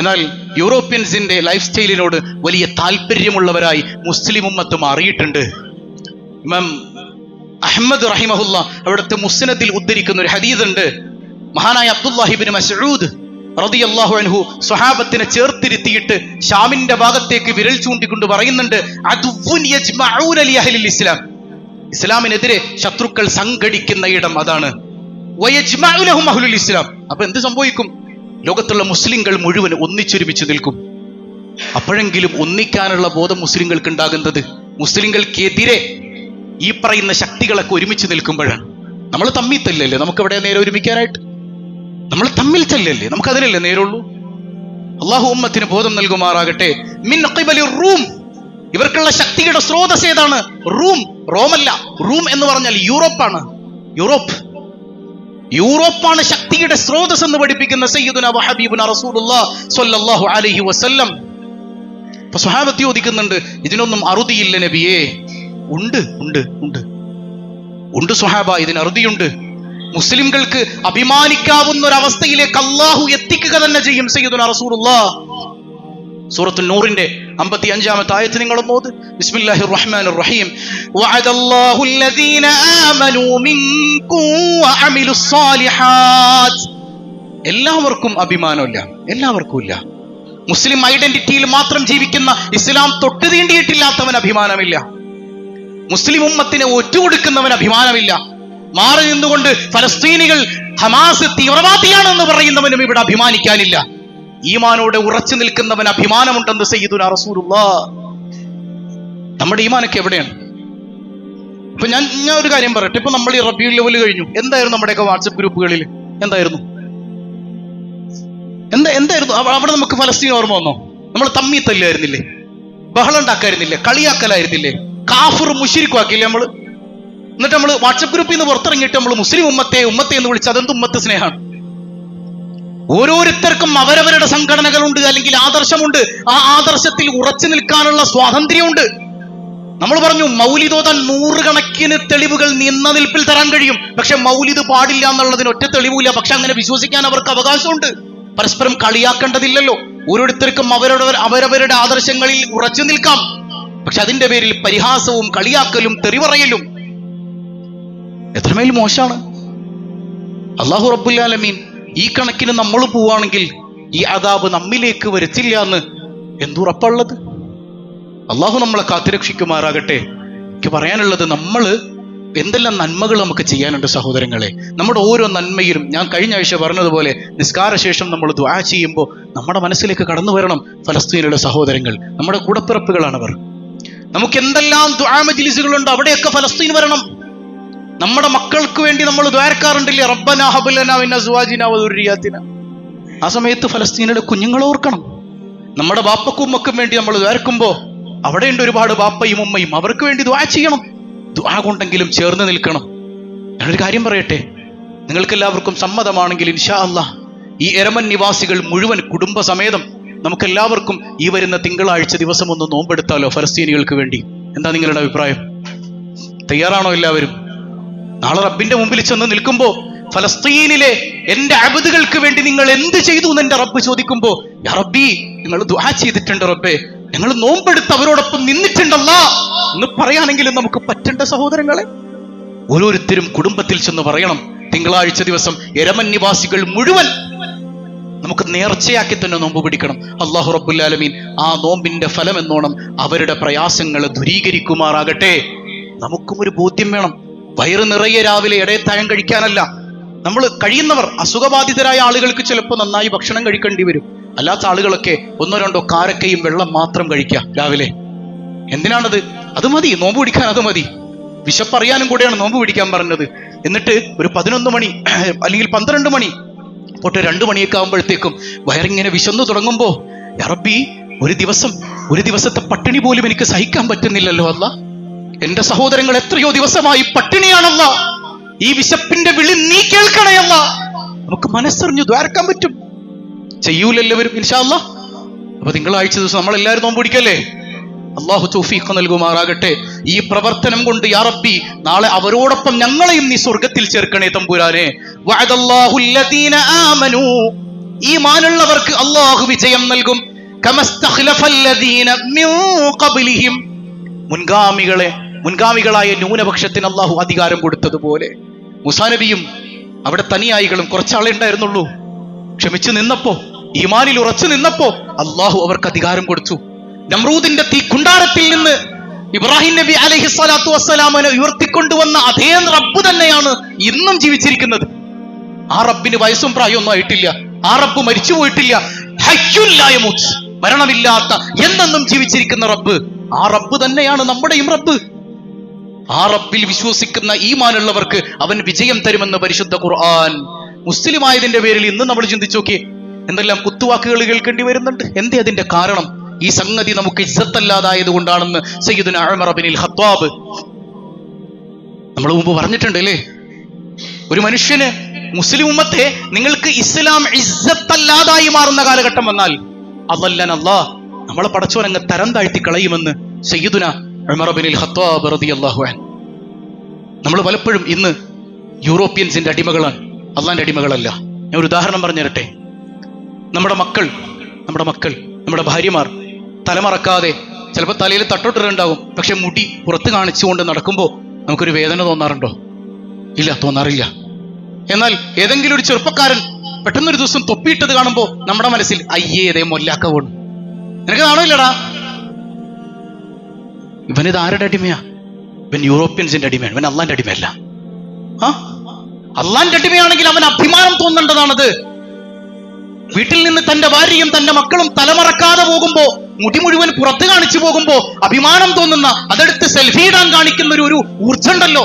എന്നാൽ യൂറോപ്യൻസിന്റെ ലൈഫ് സ്റ്റൈലിനോട് വലിയ താല്പര്യമുള്ളവരായി മുസ്ലിം ഉമ്മത്ത് മാറിയിട്ടുണ്ട്. ഇമാം അഹ്മദ് റഹിമഹുല്ല അവിടുത്തെ മുസ്നദിൽ ഉദ്ധരിക്കുന്ന ഒരു ഹദീസ് ഉണ്ട്. മഹാനായ അബ്ദുല്ലാഹി ഇബ്നു മസ്ഊദ് റളിയല്ലാഹു അൻഹു സ്വഹാബത്തിനെ ചേർത്തിരുത്തിയിട്ട് ഷാമിന്റെ ഭാഗത്തേക്ക് വിരൽ ചൂണ്ടിക്കൊണ്ട് പറയുന്നുണ്ട്, അദുവ്വുൻ യജ്മഊന ലി അഹ്ലിൽ ഇസ്ലാം, ഇസ്ലാമിനെതിരെ ശത്രുക്കൾ സംഘടിക്കുന്ന ഇടം അതാണ്. വയജ്മഉ ലഹും അഹ്ലുൽ ഇസ്ലാം. അപ്പൊ എന്ത് സംഭവിക്കും? ലോകത്തുള്ള മുസ്ലിങ്ങൾ മുഴുവൻ ഒന്നിച്ചൊരുമിച്ച് നിൽക്കും. അപ്പോഴെങ്കിലും ഒന്നിക്കാനുള്ള ബോധം മുസ്ലിങ്ങൾക്ക് ഉണ്ടാകുന്നത് മുസ്ലിങ്ങൾക്കെതിരെ ഈ പറയുന്ന ശക്തികളൊക്കെ ഒരുമിച്ച് നിൽക്കുമ്പോഴാണ്. നമ്മൾ തമ്മിൽ തല്ലല്ലേ നമുക്ക് എവിടെ നേരെ ഒരുമിക്കാനായിട്ട്? നമ്മൾ തമ്മിൽ തല്ലല്ലേ, നമുക്ക് അതിനല്ലേ നേരുള്ളൂ. അള്ളാഹു ഉമ്മത്തിന് ബോധം നൽകുമാറാകട്ടെ. മിൻ ഖിബലി റൂം, ഇവർക്കുള്ള ശക്തിയുടെ സ്രോതസ് ഏതാണ്? റോമല്ല. റൂം എന്ന് പറഞ്ഞാൽ യൂറോപ്പാണ്. യൂറോപ്പാണ് ശക്തിയുടെ സ്രോതസ് എന്ന് പഠിപ്പിക്കുന്ന സയ്യിദുനാ വഹബീബുനാ റസൂലുള്ളാഹി സ്വല്ലല്ലാഹു അലൈഹി വസല്ലം. അപ്പൊ സ്വഹാബത്ത് ചോദിക്കുന്നുണ്ട്, ഇതിനൊന്നും അറുതിയില്ല നബിയേ? ഉണ്ട് സ്വഹാബ, ഇതിന് അറുതിയുണ്ട്. മുസ്ലിംകൾക്ക് അഭിമാനിക്കാവുന്ന ഒരു അവസ്ഥയിലേക്ക് അള്ളാഹു എത്തിക്കുക തന്നെ ചെയ്യും സയ്യിദുനാ റസൂലുള്ളാഹി. സൂറത്തുൻ നൂറിന്റെ 55-ാമത്തെ ആയത്ത് നിങ്ങളൊന്ന് ഓത്. ബിസ്മില്ലാഹിർ റഹ്മാനിർ റഹീം. വഅദല്ലാഹു അല്ലദീന ആമനൂ മിൻകും വഅമിലുസ് സാലിഹാത്ത്. എല്ലാവർക്കും അഭിമാനമില്ല, എല്ലാവർക്കും ഇല്ല. മുസ്ലിം ഐഡന്റിറ്റിയിൽ മാത്രം ജീവിക്കുന്ന, ഇസ്ലാം തൊട്ട് തീണ്ടിയിട്ടില്ലാത്തവൻ അഭിമാനമില്ല. മുസ്ലിം ഉമ്മത്തിനെ ഒറ്റുകൊടുക്കുന്നവൻ അഭിമാനമില്ല. മാറി നിന്നുകൊണ്ട് ഫലസ്തീനികൾ ഹമാസ് തീവ്രവാദിയാണെന്ന് പറയുന്നവനും ഇവിടെ അഭിമാനിക്കാനില്ല. ഈമാനോടെ ഉറച്ചു നിൽക്കുന്നവൻ അഭിമാനമുണ്ടെന്ന് സയ്യിദുനാ റസൂലുള്ളാഹി. നമ്മുടെ ഈമാനൊക്കെ എവിടെയാണ്? ഇപ്പൊ ഞാൻ ഒരു കാര്യം പറയട്ടെ. ഇപ്പൊ നമ്മൾ ഈ റബീഉൽ അവ്വൽ കഴിഞ്ഞു, എന്തായിരുന്നു നമ്മുടെയൊക്കെ വാട്സപ്പ് ഗ്രൂപ്പുകളിൽ? എന്തായിരുന്നു? അവിടെ നമുക്ക് ഫലസ്തീൻ ഓർമ്മ വന്നോ? നമ്മൾ തമ്മി തല്ലായിരുന്നില്ലേ? ബഹളം ഉണ്ടാക്കായിരുന്നില്ലേ? കളിയാക്കലായിരുന്നില്ലേ? കാഫിർ മുശ്രിക്കുമാക്കില്ലേ നമ്മൾ? എന്നിട്ട് നമ്മൾ വാട്സപ്പ് ഗ്രൂപ്പിൽ നിന്ന് പുറത്തിറങ്ങിയിട്ട് നമ്മൾ മുസ്ലിം ഉമ്മത്തെ എന്ന് വിളിച്ച് അതെന്ത് ഉമ്മത്ത് സ്നേഹമാണ്? ഓരോരുത്തർക്കും അവരവരുടെ സംഘടനകളുണ്ട്, അല്ലെങ്കിൽ ആദർശമുണ്ട്. ആ ആദർശത്തിൽ ഉറച്ചു നിൽക്കാനുള്ള സ്വാതന്ത്ര്യമുണ്ട്. നമ്മൾ പറഞ്ഞു മൗലിദോതാൻ 100 കണക്കിന് തെളിവുകൾ നിന്ന നിൽപ്പിൽ തരാൻ കഴിയും. പക്ഷെ മൗലിദ് പാടില്ല എന്നുള്ളതിന് ഒറ്റ തെളിവില്ല. പക്ഷെ അങ്ങനെ വിശ്വസിക്കാൻ അവർക്ക് അവകാശമുണ്ട്. പരസ്പരം കളിയാക്കേണ്ടതില്ലല്ലോ. ഓരോരുത്തർക്കും അവരവരുടെ ആദർശങ്ങളിൽ ഉറച്ചു നിൽക്കാം. പക്ഷെ അതിന്റെ പേരിൽ പരിഹാസവും കളിയാക്കലും തെറിവറയലും എത്രമേൽ മോശമാണ്. അല്ലാഹു റബ്ബുൽ ആലമീൻ ഈ കണക്കിന് നമ്മൾ പോവാണെങ്കിൽ ഈ അദാബ് നമ്മിലേക്ക് വരുത്തില്ല എന്ന് എന്തുറപ്പുള്ളത്? അള്ളാഹു നമ്മളെ കാത്തുരക്ഷിക്കുമാറാകട്ടെ. എനിക്ക് പറയാനുള്ളത്, നമ്മൾ എന്തെല്ലാം നന്മകൾ നമുക്ക് ചെയ്യാനുണ്ട് സഹോദരങ്ങളെ. നമ്മുടെ ഓരോ നന്മയിലും ഞാൻ കഴിഞ്ഞ ആഴ്ച പറഞ്ഞതുപോലെ നിസ്കാരശേഷം നമ്മൾ ദുആ ചെയ്യുമ്പോൾ നമ്മുടെ മനസ്സിലേക്ക് കടന്നു വരണം ഫലസ്തീനിലെ സഹോദരങ്ങൾ, നമ്മുടെ കൂടപ്പിറപ്പുകളാണവർ. നമുക്ക് എന്തെല്ലാം ദുആ മജ്ലിസുകളുണ്ട്, അവിടെയൊക്കെ ഫലസ്തീൻ വരണം. നമ്മുടെ മക്കൾക്ക് വേണ്ടി നമ്മൾ ദ്വാരക്കാറുണ്ടില്ലേ, റബ്ബനാ ഹബ് ലനാ മിൻ അസ്വാജിനാ വദുർരിയാതിനാ. ആ സമയത്ത് ഫലസ്തീനിലെ കുഞ്ഞുങ്ങളെ ഓർക്കണം. നമ്മുടെ ബാപ്പക്കും ഉമ്മക്കും വേണ്ടി നമ്മൾ ദ്വാരക്കുമ്പോൾ അവിടെയുണ്ട് ഒരുപാട് ബാപ്പയും ഉമ്മയും, അവർക്ക് വേണ്ടി ദുആ ചെയ്യണം. ദുആ കൊണ്ടെങ്കിലും ചേർന്ന് നിൽക്കണം. ഞാനൊരു കാര്യം പറയട്ടെ, നിങ്ങൾക്ക് എല്ലാവർക്കും സമ്മതമാണെങ്കിൽ ഇൻഷാ അല്ലാഹ് ഈ എരമൻ നിവാസികൾ മുഴുവൻ കുടുംബസമേതം നമുക്കെല്ലാവർക്കും ഈ വരുന്ന തിങ്കളാഴ്ച ദിവസം ഒന്ന് നോമ്പെടുത്താലോ ഫലസ്തീനികൾക്ക് വേണ്ടി? എന്താ നിങ്ങളുടെ അഭിപ്രായം? തയ്യാറാണോ എല്ലാവരും? നാളെ റബ്ബിന്റെ മുമ്പിൽ ചെന്ന് നിൽക്കുമ്പോ ഫലസ്തീനിലെ എന്റെ അബദുകൾക്ക് വേണ്ടി നിങ്ങൾ എന്ത് ചെയ്തു എന്ന് എന്റെ റബ്ബ് ചോദിക്കുമ്പോ, യാ റബ്ബി, നിങ്ങൾ ദുആ ചെയ്തിട്ടുണ്ട് റബ്ബേ, ഞങ്ങൾ നോമ്പെടുത്ത് അവരോടൊപ്പം നിന്നിട്ടുണ്ടല്ലോ എന്ന് പറയാനെങ്കിലും നമുക്ക് പറ്റേണ്ട സഹോദരങ്ങളെ. ഓരോരുത്തരും കുടുംബത്തിൽ ചെന്ന് പറയണം, തിങ്കളാഴ്ച ദിവസം എരമൻ നിവാസികൾ മുഴുവൻ നമുക്ക് നേർച്ചയാക്കി തന്നെ നോമ്പ് പിടിക്കണം. അല്ലാഹു റബ്ബുൽ ആലമീൻ ആ നോമ്പിന്റെ ഫലം എന്നോണം അവരുടെ പ്രയാസങ്ങൾ ദൂരീകരിക്കുമാറാകട്ടെ. നമുക്കും ഒരു ബോധ്യം വേണം. വയറ് നിറയെ രാവിലെ ഇടയത്താഴം കഴിക്കാനല്ല. നമ്മൾ കഴിയുന്നവർ, അസുഖബാധിതരായ ആളുകൾക്ക് ചിലപ്പോൾ നന്നായി ഭക്ഷണം കഴിക്കേണ്ടി വരും. അല്ലാത്ത ആളുകളൊക്കെ 1-2 കാരക്കയും വെള്ളം മാത്രം കഴിക്കുക രാവിലെ. എന്തിനാണത്? അത് മതി, നോമ്പ് പിടിക്കാൻ അത് മതി. വിശപ്പറിയാനും കൂടെയാണ് നോമ്പ് പിടിക്കാൻ പറഞ്ഞത്. എന്നിട്ട് ഒരു 11 മണി അല്ലെങ്കിൽ 12 മണി പോട്ടെ 2 മണിയൊക്കെ ആകുമ്പോഴത്തേക്കും വയറിങ്ങനെ വിശന്നു തുടങ്ങുമ്പോ, യാ റബ്ബി, ഒരു ദിവസത്തെ പട്ടിണി പോലും എനിക്ക് സഹിക്കാൻ പറ്റുന്നില്ലല്ലോ അല്ലാ. എന്റെ സഹോദരങ്ങൾ എത്രയോ ദിവസമായി പട്ടിണിയാണല്ല. ഈ വിശപ്പിന്റെ വിളി നീ കേൾക്കണേ അല്ലാ. നമുക്ക് മനസ്സറിഞ്ഞു ദ്വാരക്കാൻ പറ്റും. ചെയ്യൂലെല്ലാവരും ഇൻഷാ അല്ലാഹ്. അപ്പൊ തിങ്കളാഴ്ച ദിവസം നമ്മളെല്ലാവരും നോമ്പ് പിടിക്കല്ലേ? അള്ളാഹു തൗഫീഖ് നൽകുമാറാകട്ടെ. ഈ പ്രവർത്തനം കൊണ്ട് യാ റബ്ബി നാളെ അവരോടൊപ്പം ഞങ്ങളെയും നീ സ്വർഗത്തിൽ ചേർക്കണേ തമ്പുരാനെ. വഅദല്ലാഹുൽ ലദീന ആമനൂ, ഈമാനുള്ളവർക്ക് അള്ളാഹു വിജയം നൽകും. കമസ്തഖ്ലഫൽ ലദീന മിൻ ഖബ്ലിഹിം, മുൻഗാമികളായ ന്യൂനപക്ഷത്തിന് അള്ളാഹു അധികാരം കൊടുത്തതുപോലെ മൂസാ നബിയും അവിടെ തനിയായികളും കുറച്ചാളെ ഉണ്ടായിരുന്നുള്ളൂ. ക്ഷമിച്ചു നിന്നപ്പോ, ഈമാനിൽ ഉറച്ചു നിന്നപ്പോ അള്ളാഹു അവർക്ക് അധികാരം കൊടുത്തു. നമ്രൂദിന്റെ തീ കുണ്ടാരത്തിൽ നിന്ന് ഇബ്രാഹിം നബി അലൈഹിസ്സലാത്തു വസ്സലാമിനെ ഉയർത്തിക്കൊണ്ടുവന്ന അതേ റബ്ബ് തന്നെയാണ് ഇന്നും ജീവിച്ചിരിക്കുന്നത്. ആ റബ്ബിന് വയസ്സും പ്രായമൊന്നും ആയിട്ടില്ല. ആ റബ്ബ് മരിച്ചു പോയിട്ടില്ല. ഹയ്യുൻ ലാ യമൂത്ത്, മരണമില്ലാത്ത എന്നെന്നും ജീവിച്ചിരിക്കുന്ന റബ്ബ്. ആ റബ്ബ് തന്നെയാണ് നമ്മുടെയും റബ്ബ്. ആ റബ്ബിൽ വിശ്വസിക്കുന്ന ഈമാനുള്ളവർക്ക് അവൻ വിജയം തരുമെന്ന് പരിശുദ്ധ ഖുർആൻ. മുസ്ലിം ആയതിന്റെ പേരിൽ ഇന്ന് നമ്മൾ ചിന്തിച്ചു നോക്കിയേ, എന്തെല്ലാം കുത്തുവാക്കുകൾ കേൾക്കേണ്ടി വരുന്നുണ്ട്. എന്തേ അതിന്റെ കാരണം? ഈ സംഗതി നമുക്ക് ഇസ്സത്തല്ലാതായത് കൊണ്ടാണെന്ന് സയ്യിദുനാ ഉമർ ഇബ്നുൽ ഖത്താബ് നമ്മൾ മുമ്പ് പറഞ്ഞിട്ടുണ്ട് അല്ലേ? ഒരു മനുഷ്യന്, മുസ്ലിം ഉമ്മത്തെ, നിങ്ങൾക്ക് ഇസ്ലാം ഇസ്സത്തല്ലാതായി മാറുന്ന കാലഘട്ടം വന്നാൽ അല്ലാഹ് നമ്മളെ പടച്ചോൻ അങ്ങ് തരം താഴ്ത്തി കളയുമെന്ന് സയ്യിദുനാ ഉമർ ഇബ്നുൽ ഖത്താബ് റളിയല്ലാഹു അൻഹു. നമ്മൾ പലപ്പോഴും ഇന്ന് യൂറോപ്യൻസിന്റെ അടിമകളാണ്, അള്ളാന്റെ അടിമകളല്ല. ഞാൻ ഒരു ഉദാഹരണം പറഞ്ഞു തരട്ടെ. നമ്മുടെ മക്കൾ, നമ്മുടെ ഭാര്യമാർ തലമറക്കാതെ ചിലപ്പോൾ തലയിൽ തട്ടോട്ടിട്ടുണ്ടാകും, പക്ഷെ മുടി പുറത്ത് കാണിച്ചുകൊണ്ട് നടക്കുമ്പോൾ നമുക്കൊരു വേദന തോന്നാറുണ്ടോ? ഇല്ല, തോന്നാറില്ല. എന്നാൽ ഏതെങ്കിലും ഒരു ചെറുപ്പക്കാരൻ പെട്ടെന്നൊരു ദിവസം തൊപ്പിയിട്ടത് കാണുമ്പോൾ നമ്മുടെ മനസ്സിൽ അയ്യേ ഇതേ മൊല്ലാക്ക പോണു. നിനക്ക് കാണുമില്ലടാ, ഇവനിത് ആരുടെ അടിമയാ? ഇവൻ യൂറോപ്യൻസിന്റെ അടിമയാണ്, ഇവൻ അള്ളാന്റെ അടിമയല്ല. അള്ളാന്റെ അടിമയാണെങ്കിൽ അവൻ അഭിമാനം തോന്നേണ്ടതാണത്. വീട്ടിൽ നിന്ന് തന്റെ ഭാര്യയും തന്റെ മക്കളും തലമറക്കാതെ പോകുമ്പോ, മുടി മുഴുവൻ പുറത്ത് കാണിച്ചു പോകുമ്പോ അഭിമാനം തോന്നുന്ന, അതെടുത്ത് സെൽഫി ഇടാൻ കാണിക്കുന്ന ഒരു ഊർജ്ജമുണ്ടല്ലോ.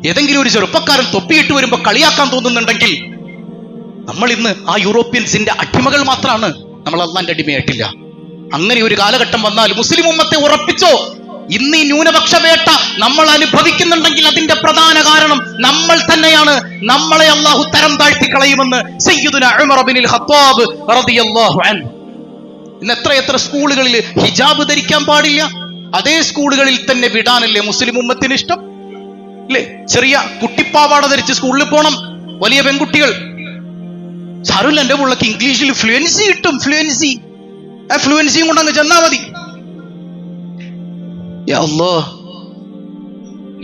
ഏതെങ്കിലും ഒരു ചെറുപ്പക്കാരൻ തൊപ്പിയിട്ട് വരുമ്പോ കളിയാക്കാൻ തോന്നുന്നുണ്ടെങ്കിൽ നമ്മൾ ഇന്ന് ആ യൂറോപ്യൻസിന്റെ അടിമകൾ മാത്രമാണ്, നമ്മൾ അള്ളാന്റെ അടിമയായിട്ടില്ല. അങ്ങനെ ഒരു കാലഘട്ടം വന്നാൽ മുസ്ലിം ഉമ്മത്തെ ഉറപ്പിച്ചോ, ഇന്ന് ഈ ന്യൂനപക്ഷ വേട്ട നമ്മൾ അനുഭവിക്കുന്നുണ്ടെങ്കിൽ അതിന്റെ പ്രധാന കാരണം നമ്മൾ തന്നെയാണ്. നമ്മളെ അള്ളാഹു തരം താഴ്ത്തി കളയുമെന്ന് സയ്യിദുനാ ഉമർ ഇബ്നുൽ ഖത്താബ് റളിയല്ലാഹു അൻഹു. ഇന്ന് എത്ര സ്കൂളുകളിൽ ഹിജാബ് ധരിക്കാൻ പാടില്ല, അതേ സ്കൂളുകളിൽ തന്നെ വിടാനല്ലേ മുസ്ലിം ഉമ്മത്തിന് ഇഷ്ടം അല്ലേ? ചെറിയ കുട്ടിപ്പാവാട ധരിച്ച് സ്കൂളിൽ പോണം വലിയ പെൺകുട്ടികൾ. സാരമില്ല, എന്റെ പിള്ളക്ക് ഇംഗ്ലീഷിൽ ഫ്ലുവൻസി കിട്ടും, ഫ്ലുവൻസിയും കൊണ്ട് അങ്ങ് ചെന്നാ മതി. യാ അല്ലാഹ്,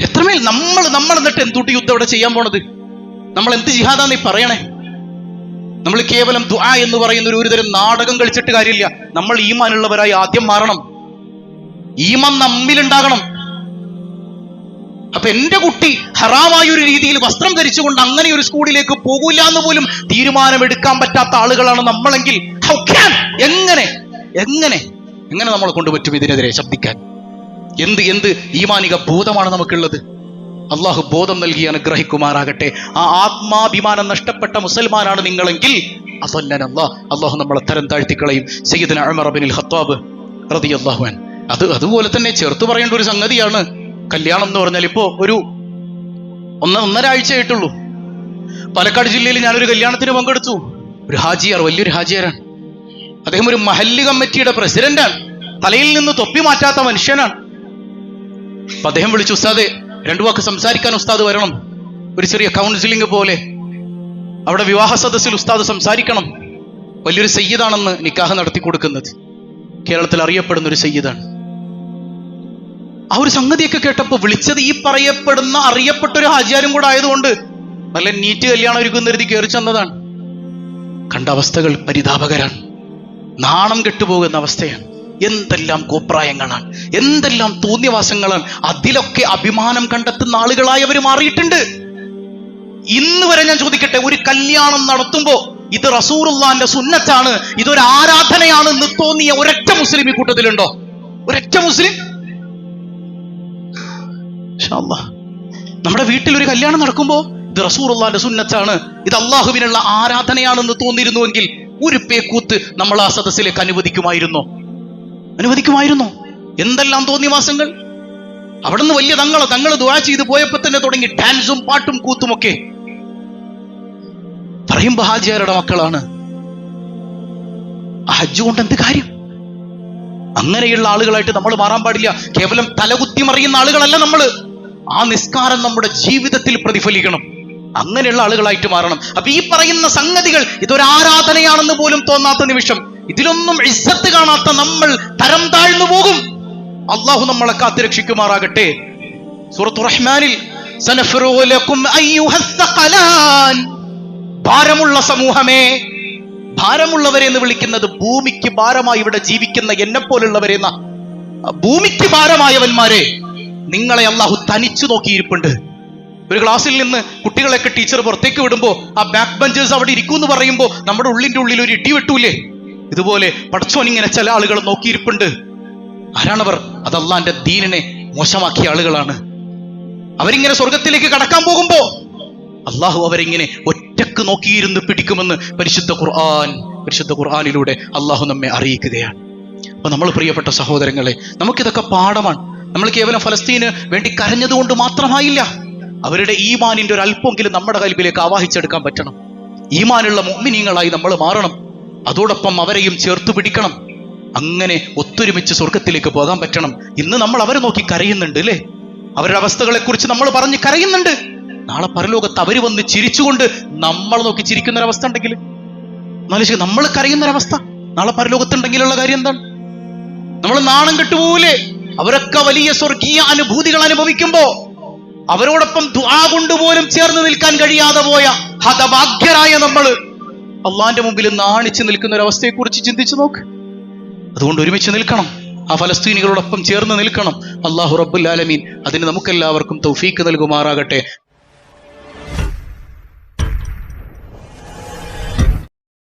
എത്രമേൽ നമ്മൾ എന്നിട്ട് എന്തുട്ട് യുദ്ധം ഇവിടെ ചെയ്യാൻ പോണത്? നമ്മൾ എന്ത് ജിഹാദാന്ന് പറയണേ? നമ്മൾ കേവലം ദുആ എന്ന് പറയുന്ന ഒരു തരം നാടകം കളിച്ചിട്ട് കാര്യമില്ല. നമ്മൾ ഈമാനുള്ളവരായി ആദ്യം മാറണം. ഈമാൻ നമ്മിലുണ്ടാകണം. അപ്പൊ എന്റെ കുട്ടി ഹറാമായ ഒരു രീതിയിൽ വസ്ത്രം ധരിച്ചുകൊണ്ട് അങ്ങനെ ഒരു സ്കൂളിലേക്ക് പോകൂല എന്ന് പോലും തീരുമാനമെടുക്കാൻ പറ്റാത്ത ആളുകളാണ് നമ്മളെങ്കിൽ എങ്ങനെ നമ്മളെ കൊണ്ടുപറ്റും ഇതിനെതിരെ ശബ്ദിക്കാൻ? എന്ത് ഈമാനിക ബോധമാണ് നമുക്കുള്ളത്? അള്ളാഹു ബോധം നൽകി അനുഗ്രഹിക്കുമാറാകട്ടെ. ആ ആത്മാഭിമാനം നഷ്ടപ്പെട്ട മുസൽമാനാണ് നിങ്ങളെങ്കിൽ അള്ളാഹു നമ്മളെ തരം താഴ്ത്തിക്കളയും. സയ്യിദുനാ ഉമർ ഇബ്നുൽ ഖത്താബ് റളിയല്ലാഹു അൻഹു. അതുപോലെ തന്നെ ചേർത്ത് പറയേണ്ട ഒരു സംഗതിയാണ് കല്യാണം എന്ന് പറഞ്ഞാൽ. ഇപ്പോ ഒരു ഒന്നര ആഴ്ചയായിട്ടുള്ളൂ, പാലക്കാട് ജില്ലയിൽ ഞാനൊരു കല്യാണത്തിന് പങ്കെടുത്തു. ഒരു ഹാജിയാർ, വലിയൊരു ഹാജിയാരാണ്. അദ്ദേഹം ഒരു മഹല്ല് കമ്മിറ്റിയുടെ പ്രസിഡന്റാണ്. തലയിൽ നിന്ന് തൊപ്പി മാറ്റാത്ത മനുഷ്യനാണ്. അപ്പൊ അദ്ദേഹം വിളിച്ചു, ഉസ്താദെ 2 വാക്ക് സംസാരിക്കാൻ ഉസ്താദ് വരണം, ഒരു ചെറിയ കൗൺസിലിംഗ് പോലെ അവിടെ വിവാഹ സദസ്സിൽ ഉസ്താദ് സംസാരിക്കണം. വലിയൊരു സയ്യിദാണെന്ന് നിക്കാഹ് നടത്തി കൊടുക്കുന്നത്, കേരളത്തിൽ അറിയപ്പെടുന്ന ഒരു സയ്യിദാണ്. ആ ഒരു സംഗതിയൊക്കെ കേട്ടപ്പോൾ വിളിച്ചത് ഈ പറയപ്പെടുന്ന അറിയപ്പെട്ട ഒരു ഹാജിയാരും കൂടെ ആയതുകൊണ്ട് നല്ല നീറ്റ് കല്യാണം ഒരുക്കുന്നരുതി കയറി ചെന്നതാണ്. കണ്ട അവസ്ഥകൾ പരിതാപകരാണ്, നാണം കെട്ടുപോകുന്ന അവസ്ഥയാണ്. എന്തെല്ലാം കോപ്രായങ്ങളാണ്, എന്തെല്ലാം തോന്നിയവാസങ്ങളാണ്. അതിലൊക്കെ അഭിമാനം കണ്ടെത്തുന്ന ആളുകളായി അവർ മാറിയിട്ടുണ്ട്. ഇന്ന് വരെ ഞാൻ ചോദിക്കട്ടെ, ഒരു കല്യാണം നടത്തുമ്പോ ഇത് റസൂലുള്ളാഹിന്റെ സുന്നത്താണ്, ഇതൊരു ആരാധനയാണെന്ന് തോന്നിയ ഒരൊറ്റ മുസ്ലിം ഈ കൂട്ടത്തിലുണ്ടോ? ഒരൊറ്റ മുസ്ലിം? നമ്മുടെ വീട്ടിൽ ഒരു കല്യാണം നടക്കുമ്പോ ഇത് റസൂലുള്ളാഹിന്റെ സുന്നത്താണ്, ഇത് അള്ളാഹുവിനുള്ള ആരാധനയാണെന്ന് തോന്നിയിരുന്നുവെങ്കിൽ ഒരു പേക്കൂത്ത് നമ്മൾ ആ സദസ്സിലേക്ക് അനുവദിക്കുമായിരുന്നോ? എന്തെല്ലാം തോന്നിവാസങ്ങൾ! അവിടുന്ന് വലിയ തങ്ങൾ ദുആ ചെയ്ത് പോയപ്പോ തന്നെ തുടങ്ങി ഡാൻസും പാട്ടും കൂത്തുമൊക്കെ. പറയുമ്പോ ഹാജിയാരുടെ മക്കളാണ്. ആ ഹജ്ജ് കൊണ്ട് എന്ത് കാര്യം? അങ്ങനെയുള്ള ആളുകളായിട്ട് നമ്മൾ മാറാൻ പാടില്ല. കേവലം തലകുത്തി മറിയുന്ന ആളുകളല്ല നമ്മൾ. ആ നിസ്കാരം നമ്മുടെ ജീവിതത്തിൽ പ്രതിഫലിക്കണം. അങ്ങനെയുള്ള ആളുകളായിട്ട് മാറണം. അപ്പൊ ഈ പറയുന്ന സംഗതികൾ ഇതൊരു ആരാധനയാണെന്ന് പോലും തോന്നാത്ത നിമിഷം, ഇതിലൊന്നും ഇസ്സത്ത് കാണാത്ത നമ്മൾ തരം താഴ്ന്നു പോകും. അള്ളാഹു നമ്മളെ കാത്തുരക്ഷിക്കുമാറാകട്ടെ. സൂറത്തുർ റഹ്മാനിൽ സനഫ്റുഗു ലക്കും അയ്യുഹസ് സഖലാൻ, ഭാരമുള്ള സമൂഹമേ, ഭാരമുള്ളവരെ എന്ന് വിളിക്കുന്നത് ഭൂമിക്ക് ഭാരമായി ഇവിടെ ജീവിക്കുന്ന എന്നെ പോലുള്ളവരെ, ഭൂമിക്ക് ഭാരമായവന്മാരെ നിങ്ങളെ അള്ളാഹു തനിച്ചു നോക്കിയിരിപ്പുണ്ട്. ഒരു ക്ലാസ്സിൽ നിന്ന് കുട്ടികളെയൊക്കെ ടീച്ചർ പുറത്തേക്ക് വിടുമ്പോ ആ ബാക്ക് ബെഞ്ചേഴ്സ് അവിടെ ഇരിക്കൂന്ന് പറയുമ്പോ നമ്മുടെ ഉള്ളിന്റെ ഉള്ളിൽ ഒരു ഇടി വെട്ടൂലേ? ഇതുപോലെ പടച്ചോൻ ഇങ്ങനെ ചില ആളുകൾ നോക്കിയിരിപ്പുണ്ട്. ആരാണവർ? അത് അള്ളാന്റെ ദീനിനെ മോശമാക്കിയ ആളുകളാണ്. അവരിങ്ങനെ സ്വർഗത്തിലേക്ക് കടക്കാൻ പോകുമ്പോ അള്ളാഹു അവരിങ്ങനെ ഒറ്റക്ക് നോക്കിയിരുന്ന് പിടിക്കുമെന്ന് പരിശുദ്ധ ഖുർആനിലൂടെ അള്ളാഹു നമ്മെ അറിയിക്കുകയാണ്. അപ്പൊ നമ്മൾ പ്രിയപ്പെട്ട സഹോദരങ്ങളെ, നമുക്കിതൊക്കെ പാഠമാണ്. നമ്മൾ കേവലം ഫലസ്തീന് വേണ്ടി കരഞ്ഞതുകൊണ്ട് മാത്രമായില്ല. അവരുടെ ഈമാനിന്റെ ഒരു അല്പമെങ്കിലും നമ്മുടെ കൽബിലേക്ക് ആവാഹിച്ചെടുക്കാൻ പറ്റണം. ഈമാനുള്ള മുഅ്മിനീങ്ങളായി നമ്മൾ മാറണം. അതോടൊപ്പം അവരെയും ചേർത്ത് പിടിക്കണം. അങ്ങനെ ഒത്തൊരുമിച്ച് സ്വർഗത്തിലേക്ക് പോകാൻ പറ്റണം. ഇന്ന് നമ്മൾ അവരെ നോക്കി കരയുന്നുണ്ട് അല്ലേ? അവരുടെ അവസ്ഥകളെ കുറിച്ച് നമ്മൾ പറഞ്ഞ് കരയുന്നുണ്ട്. നാളെ പരലോകത്ത് അവര് വന്ന് ചിരിച്ചുകൊണ്ട് നമ്മൾ നോക്കി ചിരിക്കുന്നൊരവസ്ഥ ഉണ്ടെങ്കിൽ നമ്മൾ കരയുന്നൊരവസ്ഥ നാളെ പരലോകത്തുണ്ടെങ്കിലുള്ള കാര്യം എന്താണ്? നമ്മൾ നാണം കെട്ടുപോലെ. അവരൊക്കെ വലിയ സ്വർഗീയ അനുഭൂതികൾ അനുഭവിക്കുമ്പോ അവരോടൊപ്പം ദുആ കൊണ്ടുപോലും ചേർന്ന് നിൽക്കാൻ കഴിയാതെ പോയ ഹതഭാഗ്യരായ നമ്മൾ അള്ളാന്റെ മുമ്പിൽ നാണിച്ച് നിൽക്കുന്ന ഒരു അവസ്ഥയെ കുറിച്ച് ചിന്തിച്ചു നോക്ക്. അതുകൊണ്ട് ഒരുമിച്ച് നിൽക്കണം, ആ ഫലസ്തീനികളോടൊപ്പം ചേർന്ന് നിൽക്കണം. അല്ലാഹു റബ്ബുൽ ആലമീൻ അതിന് നമുക്കെല്ലാവർക്കും തൗഫീക്ക് നൽകുമാറാകട്ടെ.